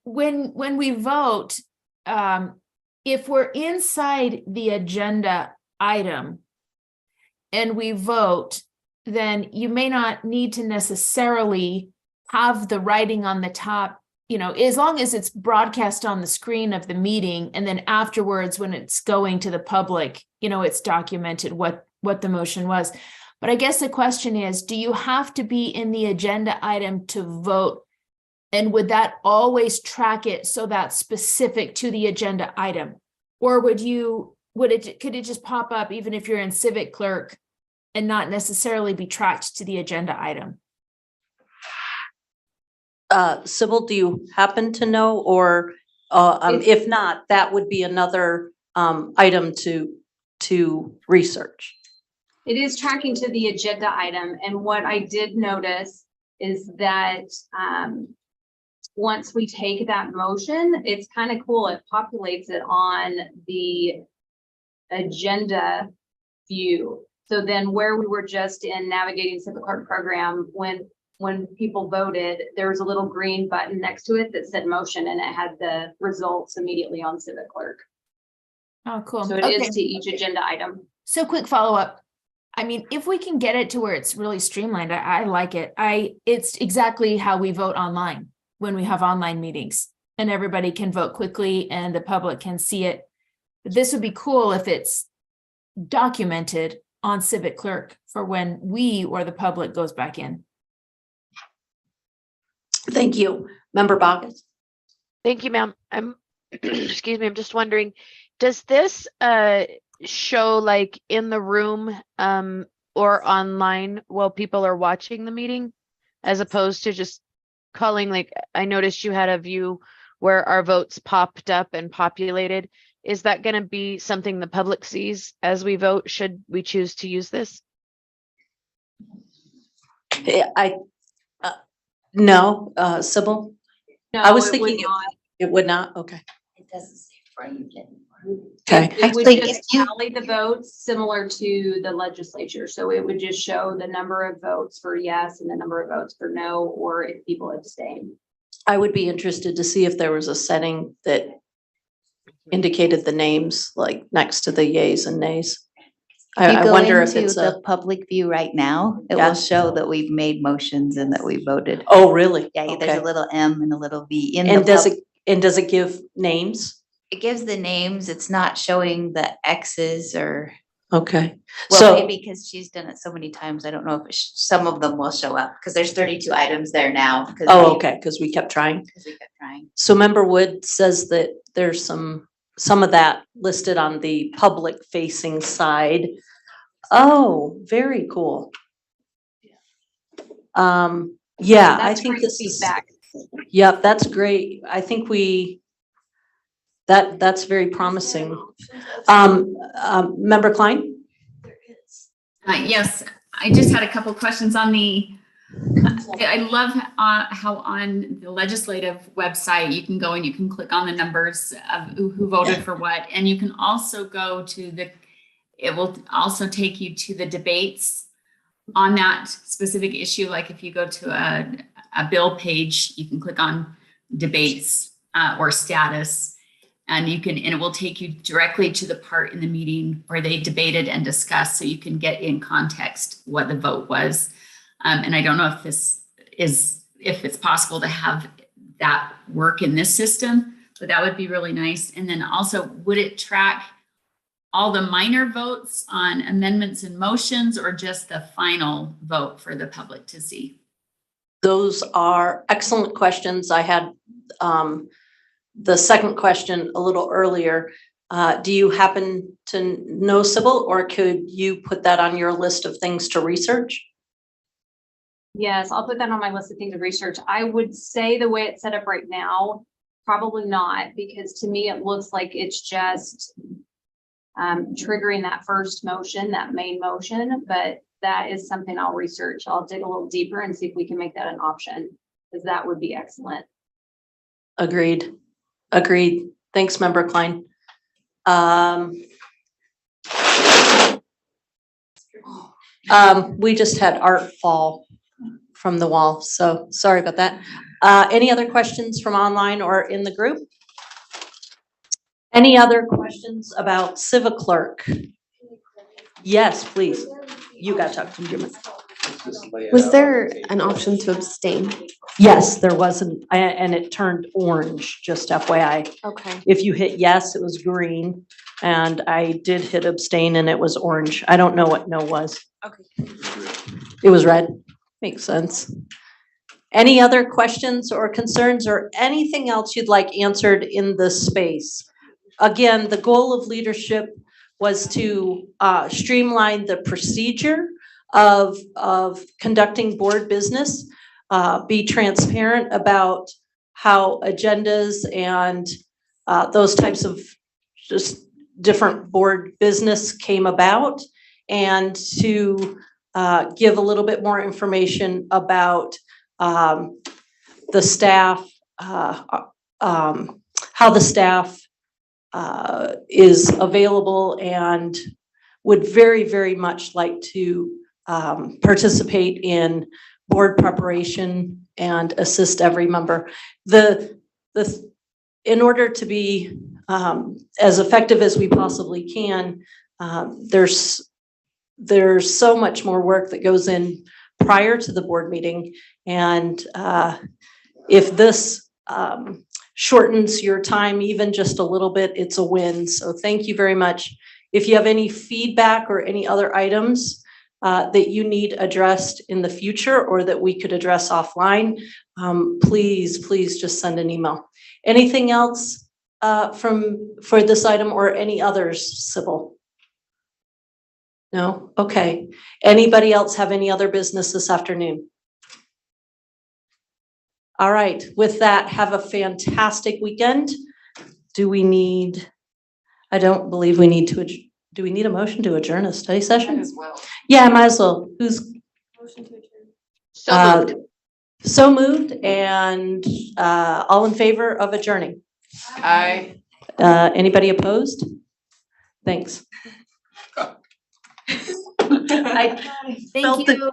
When we vote, if we're inside the agenda item and we vote, then you may not need to necessarily have the writing on the top, you know, as long as it's broadcast on the screen of the meeting, and then afterwards when it's going to the public, you know, it's documented what the motion was. But I guess the question is, do you have to be in the agenda item to vote? And would that always track it so that's specific to the agenda item? Or could it just pop up even if you're in Civic Clerk and not necessarily be tracked to the agenda item? Sybil, do you happen to know, or if not, that would be another item to research. It is tracking to the agenda item, and what I did notice is that once we take that motion, it's kind of cool. It populates it on the agenda view. So then where we were just in navigating Civic Clerk program, when people voted, there was a little green button next to it that said motion, and it had the results immediately on Civic Clerk. Oh, cool. So it is to each agenda item. So quick follow-up. I mean, if we can get it to where it's really streamlined, I like it. It's exactly how we vote online when we have online meetings, and everybody can vote quickly and the public can see it. But this would be cool if it's documented on Civic Clerk for when we or the public goes back in. Thank you. Member Boggess. Thank you, ma'am. I'm excuse me, I'm just wondering, does this show like in the room or online while people are watching the meeting, as opposed to just calling? Like, I noticed you had a view where our votes popped up and populated. Is that going to be something the public sees as we vote, should we choose to use this? No, Sybil? No, I was it thinking would not. it would not, okay. It doesn't say for you getting. Okay. It would Actually, just tally the votes similar to the legislature. So it would just show the number of votes for yes and the number of votes for no, or if people abstain. I would be interested to see if there was a setting that indicated the names, like next to the yays and nays. I wonder if it's the public view right now, it will show that we've made motions and that we voted. Oh, really? Yeah, there's Okay. a little M and a little V in And the. does it give names? It gives the names. It's not showing the X's or. Okay. Well, So maybe because she's done it so many times, I don't know if some of them will show up, because there's 32 items there now. oh, okay, because we kept trying. Because we kept trying. So Member Wood says that there's some of that listed on the public facing side. Oh, very cool. Yeah, I think great this feedback. is, yep, that's great. I think that's very promising. Member Klein? Yes, I just had a couple questions on the I love how on the legislative website, you can go and you can click on the numbers of who voted for what. And you can also go to it will also take you to the debates on that specific issue. Like if you go to a bill page, you can click on debates or status, and it will take you directly to the part in the meeting where they debated and discussed, so you can get in context what the vote was. And I don't know if it's possible to have that work in this system, but that would be really nice. And then also, would it track all the minor votes on amendments and motions, or just the final vote for the public to see? Those are excellent questions. I had the second question a little earlier. Do you happen to know, Sybil, or could you put that on your list of things to research? Yes, I'll put that on my list of things to research. I would say the way it's set up right now, probably not, because to me, it looks like it's just triggering that first motion, that main motion, but that is something I'll research. I'll dig a little deeper and see if we can make that an option, because that would be excellent. Agreed. Thanks, Member Klein. We just had art fall from the wall, so sorry about that. Any other questions from online or in the group? Any other questions about Civic Clerk? Yes, please. You got to talk to Jim. Was there an option to abstain? Yes, there wasn't, and it turned orange, just FYI. Okay. If you hit yes, it was green, and I did hit abstain and it was orange. I don't know what no was. Okay. It was red. Makes sense. Any other questions or concerns or anything else you'd like answered in this space? Again, the goal of leadership was to streamline the procedure of conducting board business, be transparent about how agendas and those types of just different board business came about, and to give a little bit more information about the staff, how the staff is available and would very, very much like to participate in board preparation and assist every member. In order to be as effective as we possibly can, there's so much more work that goes in prior to the board meeting. And if this shortens your time even just a little bit, it's a win. So thank you very much. If you have any feedback or any other items that you need addressed in the future or that we could address offline, please just send an email. Anything else for this item or any others, Sybil? No? Okay. Anybody else have any other business this afternoon? All right. With that, have a fantastic weekend. Do we need, I don't believe we need to, do we need a motion to adjourn a study session? Might as well. Yeah, might as well. Who's? Motion to adjourn. So moved. So moved, and all in favor of adjourning? Aye. Anybody opposed? Thanks. I Thank felt the you.